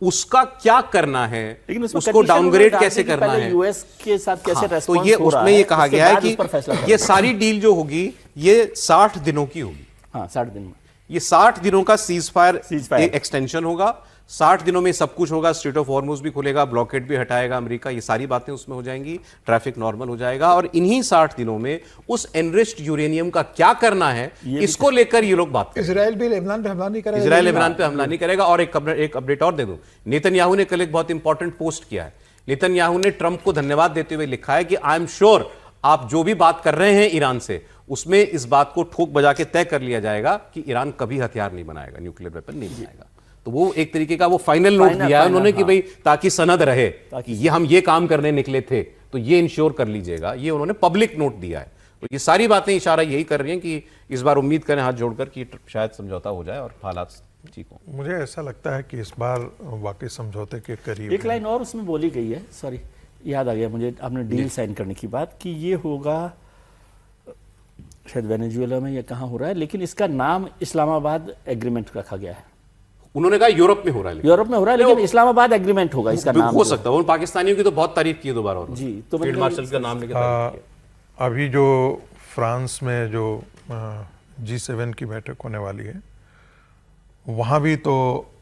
उसका क्या करना है, लेकिन उसको डाउनग्रेड कैसे करना है, यूएस के साथ कैसे रेस्पॉन्स तो ये हो रहा उसमें है, ये कहा उसके गया है बाद कि उस पर फैसला ये करेंगे। सारी डील जो होगी ये 60 दिनों की होगी। हाँ, 60 दिन में ये 60 दिनों का सीज फायर एक्सटेंशन होगा। 60 दिनों में सब कुछ होगा, स्ट्रेट ऑफ हॉर्मुज भी खुलेगा, ब्लॉकेड भी हटाएगा अमेरिका, ये सारी बातें उसमें हो जाएंगी, ट्रैफिक नॉर्मल हो जाएगा। और इन्हीं 60 दिनों में उस एनरिच्ड यूरेनियम का क्या करना है, इसको लेकर ये लोग बात करें। इजराइल भी लेबनान पे हमला नहीं करेगा। इजराइल लेबनान पे हमला नहीं करेगा। और एक अपडेट और दे दूं, नेतन्याहू ने कल एक बहुत इंपॉर्टेंट पोस्ट किया है। नेतन्याहू ने ट्रंप को धन्यवाद देते हुए लिखा है कि आई एम श्योर आप जो भी बात कर रहे हैं ईरान से, उसमें इस बात को ठोक बजा के तय कर लिया जाएगा कि ईरान कभी हथियार नहीं बनाएगा, न्यूक्लियर वेपन नहीं बनाएगा। तो वो एक तरीके का वो फाइनल नोट दिया है उन्होंने कि भाई ताकि सनद रहे कि ये हम ये काम करने निकले थे, तो ये इंश्योर कर लीजिएगा, ये उन्होंने पब्लिक नोट दिया है। तो ये सारी बातें इशारा यही कर रही हैं कि इस बार उम्मीद करें हाथ जोड़कर कि शायद समझौता हो जाए और हालात ठीक हो। मुझे ऐसा लगता है कि इस बार वाकई समझौते के करीब। एक लाइन और उसमें बोली गई है, सॉरी याद आ गया मुझे, आपने डील साइन करने की बात कि ये होगा शायद वेनेजुएला में या कहाँ हो रहा है, लेकिन इसका नाम इस्लामाबाद एग्रीमेंट रखा गया है। उन्होंने कहा यूरोप में हो रहा है, यूरोप में हो रहा है, लेकिन इस्लामाबाद एग्रीमेंट होगा इसका नाम। हो सकता है। उन पाकिस्तानियों की तो बहुत तारीफ की दोबारा जी, तो फील्ड मार्शल का नाम लेकर अभी जो फ्रांस में जो G7 की बैठक होने वाली है, वहाँ भी तो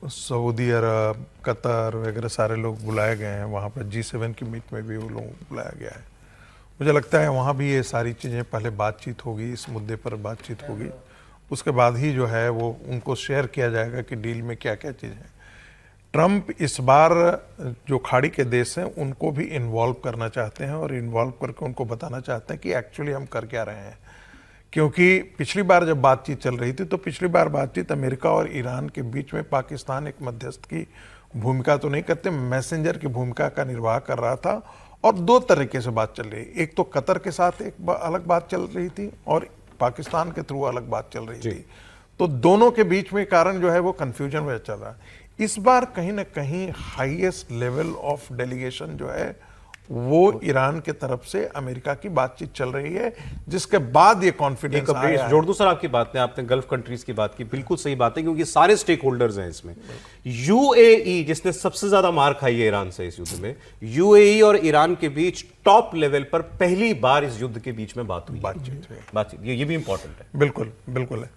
सऊदी अरब, कतर वगैरह सारे लोग बुलाए गए हैं। वहाँ पर G7 की मीट में भी वो लोग बुलाया गया है। मुझे लगता है वहाँ भी ये सारी चीज़ें पहले बातचीत होगी, इस मुद्दे पर बातचीत होगी, उसके बाद ही जो है वो उनको शेयर किया जाएगा कि डील में क्या क्या चीज़ है। ट्रंप इस बार जो खाड़ी के देश हैं उनको भी इन्वॉल्व करना चाहते हैं और इन्वॉल्व करके उनको बताना चाहते हैं कि एक्चुअली हम कर क्या रहे हैं। क्योंकि पिछली बार जब बातचीत चल रही थी तो पिछली बार बातचीत अमेरिका और ईरान के बीच में पाकिस्तान एक मध्यस्थ की भूमिका तो नहीं करते, मैसेंजर की भूमिका का निर्वाह कर रहा था। और दो तरीके से बात चल रही है, एक तो कतर के साथ एक अलग बात चल रही थी और पाकिस्तान के थ्रू अलग बात चल रही थी। तो दोनों के बीच में कारण जो है वो कंफ्यूजन वह चल रहा है। इस बार कहीं ना कहीं हाईएस्ट लेवल ऑफ डेलीगेशन जो है वो ईरान के तरफ से अमेरिका की बातचीत चल रही है, जिसके बाद ये कॉन्फिडेंस आया है। जोड़ दूं सर आपकी बात में, आपने गल्फ कंट्रीज की बात की, बिल्कुल सही बात है क्योंकि सारे स्टेक होल्डर्स हैं इसमें। यूएई जिसने सबसे ज्यादा मार खाई है ईरान से इस युद्ध में, यूएई और ईरान के बीच टॉप लेवल पर पहली बार इस युद्ध के बीच में बातचीत ये भी इंपॉर्टेंट है। बिल्कुल बिल्कुल है।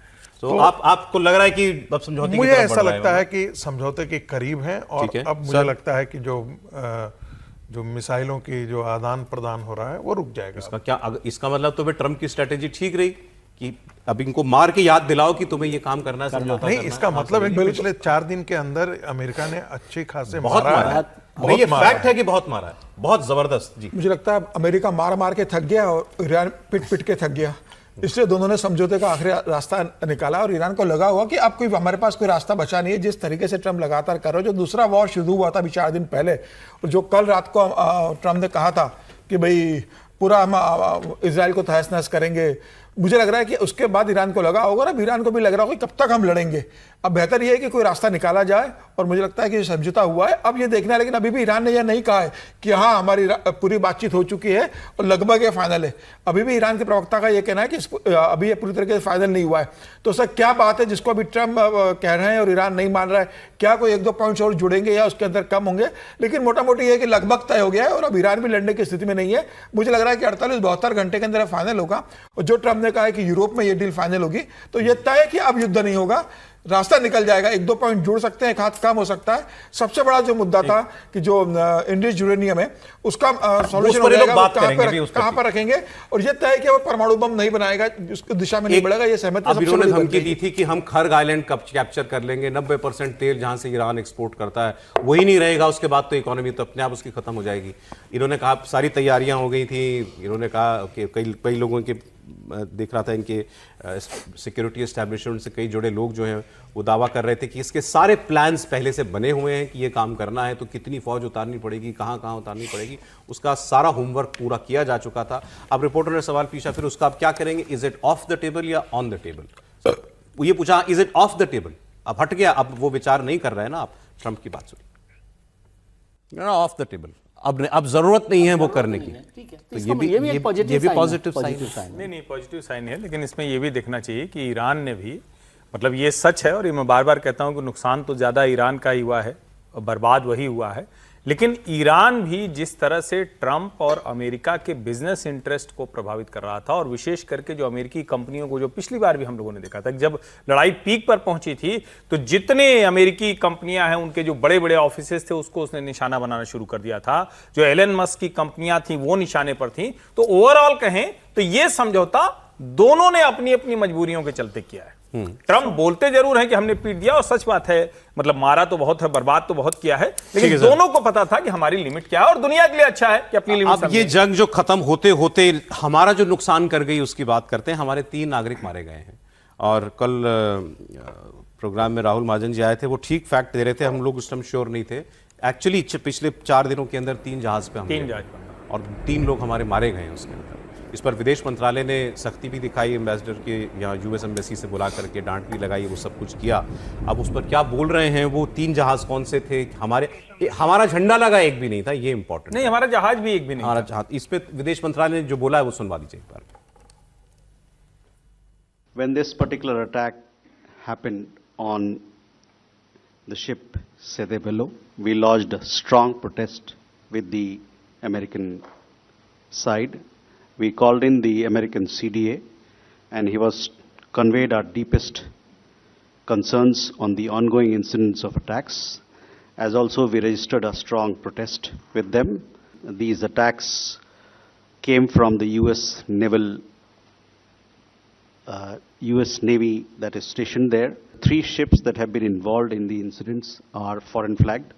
तो आपको लग रहा है कि अब समझौते मुझे ऐसा लगता है कि समझौते के करीब हैं और अब मुझे लगता है कि जो मिसाइलों की जो आदान प्रदान हो रहा है वो रुक जाएगा। इसका मतलब तो फिर ट्रंप की स्ट्रेटेजी ठीक रही कि अब इनको मार के याद दिलाओ कि तुम्हें ये काम करना है, समझौता नहीं, इसका मतलब है कि पिछले 4 दिन के अंदर अमेरिका ने अच्छे खासे बहुत मारा है। ये फैक्ट है कि बहुत मारा है, बहुत जबरदस्त। जी, मुझे लगता है अमेरिका मार मार के थक गया और ईरान पिट पिट के थक गया, इसलिए दोनों ने समझौते का आखिरी रास्ता निकाला। और ईरान को लगा हुआ कि अब कोई हमारे पास कोई रास्ता बचा नहीं है। जिस तरीके से ट्रंप लगातार कर रहे हो, जो दूसरा वॉर शुरू हुआ था अभी 4 दिन पहले, और जो कल रात को ट्रंप ने कहा था कि भाई पूरा हम इजराइल को तहस नहस करेंगे, मुझे लग रहा है कि उसके बाद ईरान को लगा होगा, अब ईरान को भी लग रहा होगा कब तक हम लड़ेंगे। अब बेहतर यह है कि कोई रास्ता निकाला जाए और मुझे लगता है कि समझौता हुआ है, अब ये देखना है। लेकिन अभी भी ईरान ने यह नहीं कहा है कि हाँ हमारी पूरी बातचीत हो चुकी है और लगभग ये फाइनल है। अभी भी ईरान के प्रवक्ता का ये कहना है कि अभी ये पूरी तरीके से फाइनल नहीं हुआ है। तो सर क्या बात है जिसको अभी ट्रंप कह रहे हैं और ईरान नहीं मान रहा है? क्या कोई 1-2 पॉइंट्स और जुड़ेंगे या उसके अंदर कम होंगे? लेकिन मोटा मोटी ये कि लगभग तय हो गया है और अब ईरान भी लड़ने की स्थिति में नहीं है। मुझे लग रहा है कि 48-72 घंटे के अंदर फाइनल होगा। और जो ट्रंप ने कहा है कि यूरोप में ये डील फाइनल होगी, तो ये तय है कि अब युद्ध नहीं होगा, रास्ता निकल जाएगा। 1-2 पॉइंट जुड़ सकते हैं, एक हाथ कम हो सकता है। सबसे बड़ा जो मुद्दा था कि जो इंडियन यूरेनियम है उसका सॉल्यूशन हो जाएगा, कहां पर रखेंगे, और ये तय है कि वो परमाणु बम नहीं बनाएगा, उसकी दिशा में नहीं बढ़ेगा। ये सहमति अब इन्होंने धमकी दी थी कि हम खर्ग आइलैंड कैप्चर कर लेंगे, 90% तेल जहां से ईरान एक्सपोर्ट करता है वही नहीं रहेगा, उसके बाद तो इकोनॉमी तो अपने आप उसकी खत्म हो जाएगी। इन्होंने कहा सारी तैयारियां हो गई थी, इन्होंने कहा कि कई लोगों के देख रहा था इनके सिक्योरिटी एस्टैब्लिशमेंट से कई जुड़े लोग जो हैं वो दावा कर रहे थे कि इसके सारे प्लान्स पहले से बने हुए हैं कि ये काम करना है तो कितनी फौज उतारनी पड़ेगी, कहाँ कहाँ उतारनी पड़ेगी, उसका सारा होमवर्क पूरा किया जा चुका था। अब रिपोर्टर ने सवाल पूछा फिर उसका आप क्या करेंगे, is it of the table या ऑन द टेबल? वो ये पूछा is it of the table, अब हट गया, अब वो विचार नहीं कर रहे हैं ना आप ट्रंप की बात सुनिए, ऑफ द टेबल, अब जरूरत नहीं है वो करने की। तो ये भी पॉजिटिव साइन नहीं पॉजिटिव साइन है, लेकिन इसमें ये भी देखना चाहिए कि ईरान ने भी, मतलब ये सच है और ये मैं बार बार कहता हूं कि नुकसान तो ज्यादा ईरान का ही हुआ है और बर्बाद वही हुआ है, लेकिन ईरान भी जिस तरह से ट्रंप और अमेरिका के बिजनेस इंटरेस्ट को प्रभावित कर रहा था और विशेष करके जो अमेरिकी कंपनियों को, जो पिछली बार भी हम लोगों ने देखा था जब लड़ाई पीक पर पहुंची थी तो जितने अमेरिकी कंपनियां हैं उनके जो बड़े बड़े ऑफिसेस थे उसको उसने निशाना बनाना शुरू कर दिया था, जो एलन मस्क की कंपनियां थी वो निशाने पर थी। तो ओवरऑल कहें तो ये समझौता दोनों ने अपनी अपनी मजबूरियों के चलते किया है। ट्रंप बोलते जरूर हैं कि हमने पीट दिया और सच बात है, मतलब मारा तो बहुत है, बर्बाद तो बहुत किया है, लेकिन दोनों को पता था कि हमारी लिमिट क्या है और दुनिया के लिए अच्छा है कि अपनी लिमिट। अब ये जंग जो खत्म होते होते हमारा जो नुकसान कर गई उसकी बात करते हैं। हमारे 3 नागरिक मारे गए हैं और कल प्रोग्राम में राहुल महाजन जी आए थे, वो ठीक फैक्ट दे रहे थे, हम लोग उस टाइम श्योर नहीं थे। एक्चुअली पिछले 4 दिनों के अंदर 3 जहाज पे हमले और 3 लोग हमारे मारे गए हैं उसके अंदर। इस पर विदेश मंत्रालय ने सख्ती भी दिखाई, एम्बेसडर के यहाँ यूएस एम्बेसी से बुला करके डांट भी लगाई, वो सब कुछ किया। अब उस पर क्या बोल रहे हैं, वो 3 जहाज कौन से थे, हमारा झंडा लगा एक भी नहीं था, ये इंपॉर्टेंट नहीं, हमारा जहाज भी एक भी नहीं, हमारा जहाज। इस पे विदेश मंत्रालय ने जो बोला है वो सुनवा दीजिए एक बार। When this particular attack happened on the ship Sede Bello, we lodged a strong protest with the American side. We called in the American CDA and he was conveyed our deepest concerns on the ongoing incidents of attacks. As also we registered a strong protest with them. These attacks came from the US Navy that is stationed there. 3 ships that have been involved in the incidents are foreign flagged.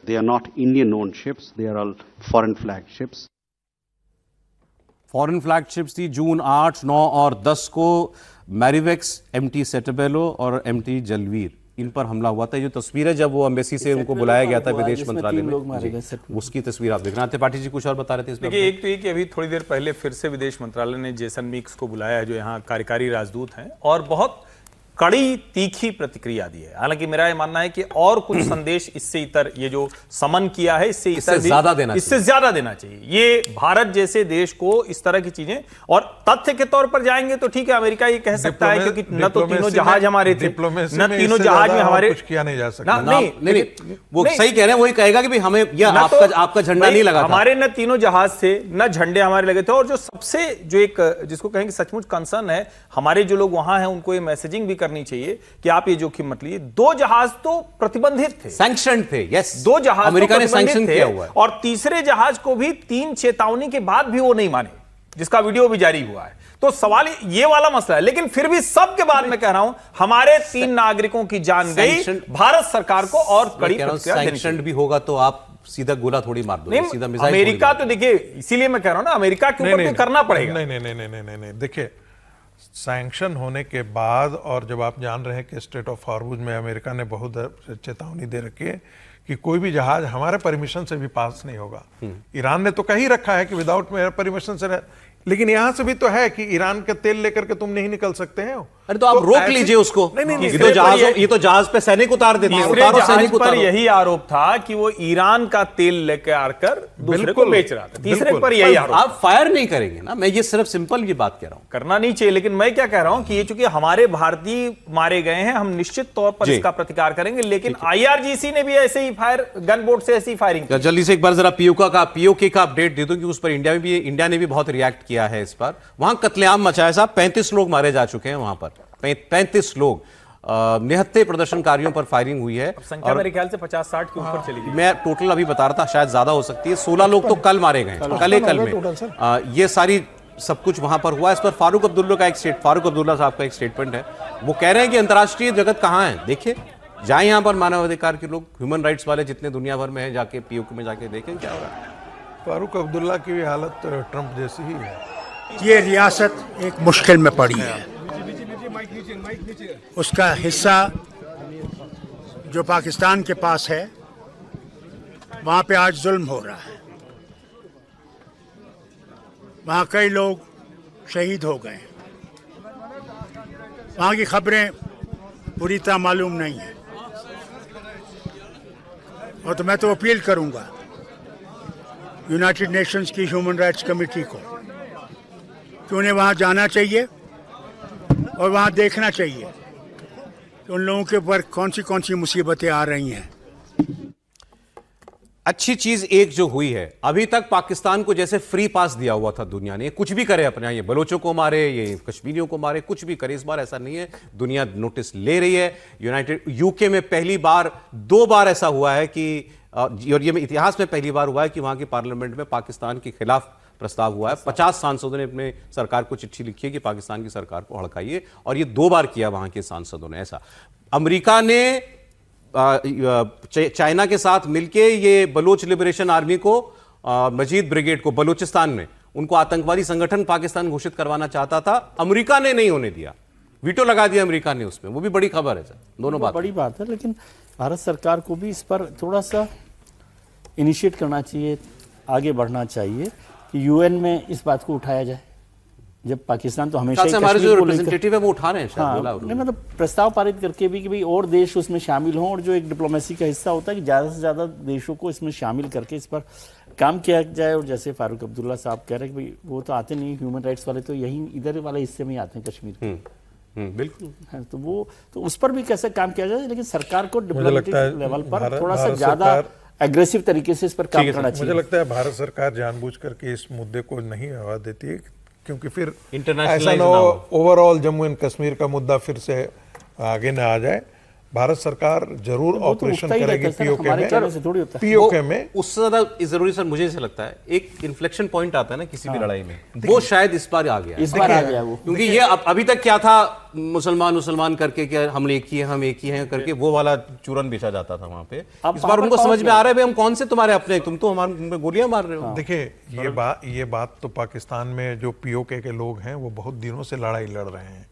They are not Indian-owned ships. They are all foreign flagged ships. Foreign flag ships थी। जून 8, 9 और 10 को मैरिवेक्स, MT सेटेबेलो और MT जलवीर, इन पर हमला हुआ था। ये जो तस्वीर है जब वो एम्बेसी से उनको बुलाया गया था विदेश मंत्रालय में, उसकी तस्वीर आप देख रहे हैं। त्रिपाठी जी कुछ और बता रहे थे इसमें। देखिए, एक तो ये कि अभी थोड़ी देर पहले फिर से विदेश मंत्रालय ने जेसन मीक्स को बुलाया है जो यहाँ कार्यकारी राजदूत हैं और बहुत कड़ी तीखी प्रतिक्रिया दी है। हालांकि मेरा ये मानना है कि और कुछ संदेश इससे इतर, ये जो समन किया है इससे ज्यादा देना चाहिए। ये भारत जैसे देश को इस तरह की चीजें, और तथ्य के तौर पर जाएंगे तो ठीक है, अमेरिका ये कह सकता है क्योंकि न तो तीनों जहाज हमारे थे, न तीनों जहाज में हमारे कुछ किया नहीं जा सकता। नहीं, वो सही कह रहे हैं, वही कहेगा कि हमें आपका झंडा नहीं लगा, हमारे न तीनों जहाज थे न झंडे हमारे लगे थे। और जो सबसे जो एक जिसको कहेंगे सचमुच कंसर्न है, हमारे जो लोग वहां हैं उनको ये मैसेजिंग भी करनी चाहिए कि आप ये जोखिम मत लीजिए। 2 जहाज तो प्रतिबंधित थे, सैंक्शन थे, यस, 2 जहाज अमेरिका ने सैंक्शन किया हुआ है। और तीसरे जहाज को भी 3 चेतावनी के बाद भी वो नहीं माने, जिसका वीडियो भी जारी हुआ है। तो सवाल ये वाला मसला है, लेकिन फिर भी सबके बाद मैं कह रहा हूं हमारे 3 नागरिकों की जान गई, भारत सरकार को और कड़ी प्रतिक्रिया देनी चाहिए। सैंक्शन भी होगा तो आप सीधा गोला थोड़ी मार दो, सीधा मिसाइल। अमेरिका तो देखिए, इसीलिए मैं कह रहा हूं ना, अमेरिका के ऊपर करना पड़ेगा। नहीं, देखिए, सैंक्शन होने के बाद और जब आप जान रहे हैं कि स्टेट ऑफ हॉर्मुज में अमेरिका ने बहुत चेतावनी दे रखी है कि कोई भी जहाज हमारे परमिशन से भी पास नहीं होगा। ईरान ने तो कह ही रखा है कि विदाउट मेरा परमिशन से, लेकिन यहां से भी तो है कि ईरान का तेल लेकर के तुम नहीं निकल सकते हैं। अरे तो आप रोक लीजिए उसको। नहीं, ये तो जहाज पे सैनिक उतार देते हैं। जहाज पर यही आरोप था कि वो ईरान का तेल लेकर आकर दूसरे को बेच रहा था। तीसरे पर यही आरोप। आप फायर नहीं करेंगे ना, मैं ये सिर्फ सिंपल ये बात कह रहा हूं, करना नहीं चाहिए। लेकिन मैं क्या कह रहा हूं कि ये चूंकि हमारे भारतीय मारे गए हैं, हम निश्चित तौर पर इसका प्रतिकार करेंगे। लेकिन IRGC ने भी ऐसे ही गन बोट से ऐसी फायरिंग। जल्दी से एक बार जरा POK का अपडेट दे दो कि उस पर इंडिया ने भी बहुत रिएक्ट किया है इस पर। वहां कत्लेआम मचा है साहब, 35 लोग मारे जा चुके हैं वहां पर, 35 लोग, निहत्थे प्रदर्शनकारियों पर फायरिंग हुई है। संख्या मेरे ख्याल से 50-60 के ऊपर चली गई। मैं टोटल अभी बता रहा था, शायद ज्यादा हो सकती है। 16 लोग तो कल मारे गए, कल में। ये सारी सब कुछ वहां पर हुआ। इस पर फारूक अब्दुल्ला साहब का एक स्टेटमेंट है। वो कह रहे हैं कि अंतर्राष्ट्रीय जगत कहां है, देखिए, जाए यहां पर मानवाधिकार के लोग, ह्यूमन राइट्स वाले जितने दुनिया भर में हैं, जाके POK में जाके देखें क्या हो रहा है। फारूक अब्दुल्ला की भी हालत ट्रंप जैसी ही है। ये रियासत एक मुश्किल में पड़ी है। उसका हिस्सा जो पाकिस्तान के पास है, वहाँ पे आज जुल्म हो रहा है। वहाँ कई लोग शहीद हो गए। वहाँ की खबरें पूरी तरह मालूम नहीं है। और तो मैं तो अपील करूँगा यूनाइटेड नेशंस की ह्यूमन राइट्स कमेटी को कि उन्हें वहाँ जाना चाहिए और वहाँ देखना चाहिए कि उन लोगों के ऊपर कौन सी मुसीबतें आ रही हैं। अच्छी चीज एक जो हुई है, अभी तक पाकिस्तान को जैसे फ्री पास दिया हुआ था दुनिया ने, कुछ भी करे अपने यहाँ, ये बलोचों को मारे, ये कश्मीरियों को मारे, कुछ भी करे, इस बार ऐसा नहीं है। दुनिया नोटिस ले रही है। यूके में पहली बार 2 बार ऐसा हुआ है कि, और ये इतिहास में पहली बार हुआ है कि वहां की पार्लियामेंट में पाकिस्तान के खिलाफ प्रस्ताव हुआ है। 50 सांसदों ने अपने सरकार को चिट्ठी लिखी है कि पाकिस्तान की सरकार को हड़काइए, और ये 2 बार किया वहां के सांसदों ने ऐसा। अमेरिका ने चाइना के साथ मिलके ये बलोच लिबरेशन आर्मी को, मजीद ब्रिगेड को बलूचिस्तान में, उनको आतंकवादी संगठन पाकिस्तान घोषित करवाना चाहता था। अमेरिका ने नहीं होने दिया, वीटो लगा दिया अमेरिका ने उसमें। वो भी बड़ी खबर है सर, दोनों बात बड़ी बात है। लेकिन भारत सरकार को भी इस पर थोड़ा सा इनिशिएट करना चाहिए, आगे बढ़ना चाहिए कि यूएन में इस बात को उठाया जाए। जब पाकिस्तान तो हमेशा हमारे जो रिप्रेजेंटेटिव है वो उठा रहे हैं शायद, हाँ, बोला नहीं मतलब प्रस्ताव पारित करके भी कि भाई और देश उसमें शामिल हों, और जो एक डिप्लोमेसी का हिस्सा होता है कि ज़्यादा से ज़्यादा देशों को इसमें शामिल करके इस पर काम किया जाए। और जैसे फारूक अब्दुल्ला साहब कह रहे हैं कि भाई वो तो आते नहीं, ह्यूमन राइट्स वाले तो यही इधर वाले हिस्से में ही आते हैं, कश्मीर के। बिल्कुल है, तो वो तो उस पर भी कैसे काम किया जाए। लेकिन सरकार को डिप्लोमेटिक लेवल पर थोड़ा सा ज़्यादा एग्रेसिव तरीके से इस पर काम करना चाहिए। मुझे लगता है भारत सरकार जानबूझ करके इस मुद्दे को नहीं हवा देती है, क्योंकि फिर ऐसा ना हो ओवरऑल जम्मू एंड कश्मीर का मुद्दा फिर से आगे ना आ जाए। भारत सरकार जरूर ऑपरेशन करेगी पीओके में। उससे ज्यादा जरूरी सर मुझे ऐसा लगता है, एक इन्फ्लेक्शन पॉइंट आता है ना किसी भी लड़ाई में, वो शायद इस बार आ गया, वो क्योंकि ये अभी तक क्या था, मुसलमान करके क्या हम एक ही हैं करके वो वाला चूरन बेचा जाता था वहां पे। इस बार उनको समझ में आ रहा है हम कौन से तुम्हारे अपने, तुम तो हमारे गोलियां मार रहे हो। देखिए ये बात तो पाकिस्तान में जो पीओके के लोग हैं वो बहुत दिनों से लड़ाई लड़ रहे हैं,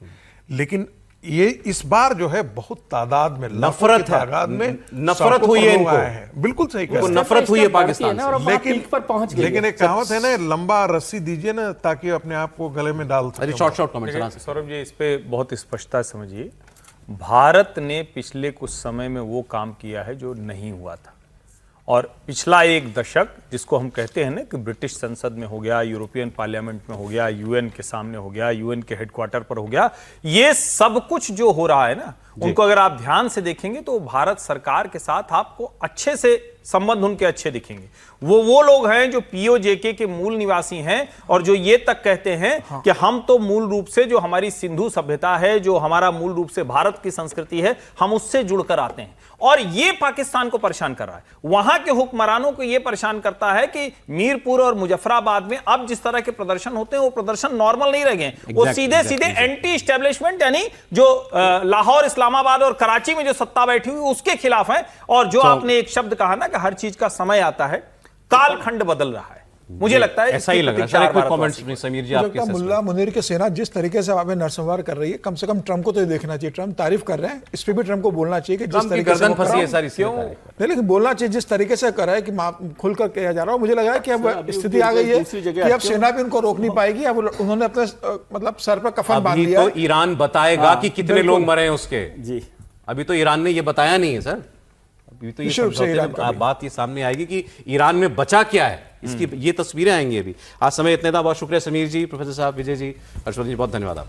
लेकिन ये इस बार जो है बहुत तादाद में नफरत हुई है इनको। बिल्कुल सही कह रहे हैं, नफरत हुई है पाकिस्तान से। लेकिन एक कहावत है ना, लंबा रस्सी दीजिए ना ताकि अपने आप को गले में डाल सके। शॉर्ट कमेंट सौरभ जी, इस पे बहुत स्पष्टता समझिए। भारत ने पिछले कुछ समय में वो काम किया है जो नहीं हुआ था, और पिछला 1 दशक जिसको हम कहते हैं ना कि ब्रिटिश संसद में हो गया, यूरोपियन पार्लियामेंट में हो गया, यूएन के सामने हो गया, यूएन के हेडक्वार्टर पर हो गया, ये सब कुछ जो हो रहा है ना, उनको अगर आप ध्यान से देखेंगे तो भारत सरकार के साथ आपको अच्छे से संबंध उनके अच्छे दिखेंगे। वो लोग हैं जो पीओजेके के मूल निवासी हैं, और जो ये तक कहते हैं कि हम तो मूल रूप से जो हमारी सिंधु सभ्यता है, जो हमारा मूल रूप से भारत की संस्कृति है, हम उससे जुड़कर आते हैं। और ये पाकिस्तान को परेशान कर रहा है, वहां के हुक्मरानों को ये परेशान करता है कि मीरपुर और मुजफ्फराबाद में अब जिस तरह के प्रदर्शन होते हैं वो प्रदर्शन नॉर्मल नहीं रह गए। वो सीधे एंटी एस्टेब्लिशमेंट, यानी जो लाहौर, इस्लामाबाद और कराची में जो सत्ता बैठी हुई उसके खिलाफ है। और जो आपने एक शब्द कहा ना कि हर चीज का समय आता है, कालखंड बदल रहा है, मुझे लगता है ऐसा ही लग रहा है। समीर जी, आपके मुल्ला मुनीर की सेना जिस तरीके से वहां पे नरसंहार कर रही है, कम से कम ट्रंप को तो देखना चाहिए। ट्रंप तारीफ कर रहे हैं, इस पे भी ट्रम्प को बोलना चाहिए कि जिस तरीके से फंसी है सारी, नहीं लेकिन बोलना चाहिए जिस तरीके से कर रहा है कि खुलकर किया जा रहा है। मुझे लगा है कि अब स्थिति आ गई है कि अब सेना भी उनको रोक नहीं पाएगी। अब उन्होंने अपने मतलब सर पर कफन बांध लिया। तो ईरान बताएगा कि कितने लोग मरे हैं उसके। जी, अभी तो ईरान ने ये बताया नहीं है सर। अभी तो ये बात ये सामने आएगी कि ईरान में बचा क्या है, इसकी ये तस्वीरें आएंगी अभी। आज समय इतने था, बहुत शुक्रिया समीर जी, प्रोफेसर साहब, विजय जी, हर्षवर्धन जी, बहुत धन्यवाद आप।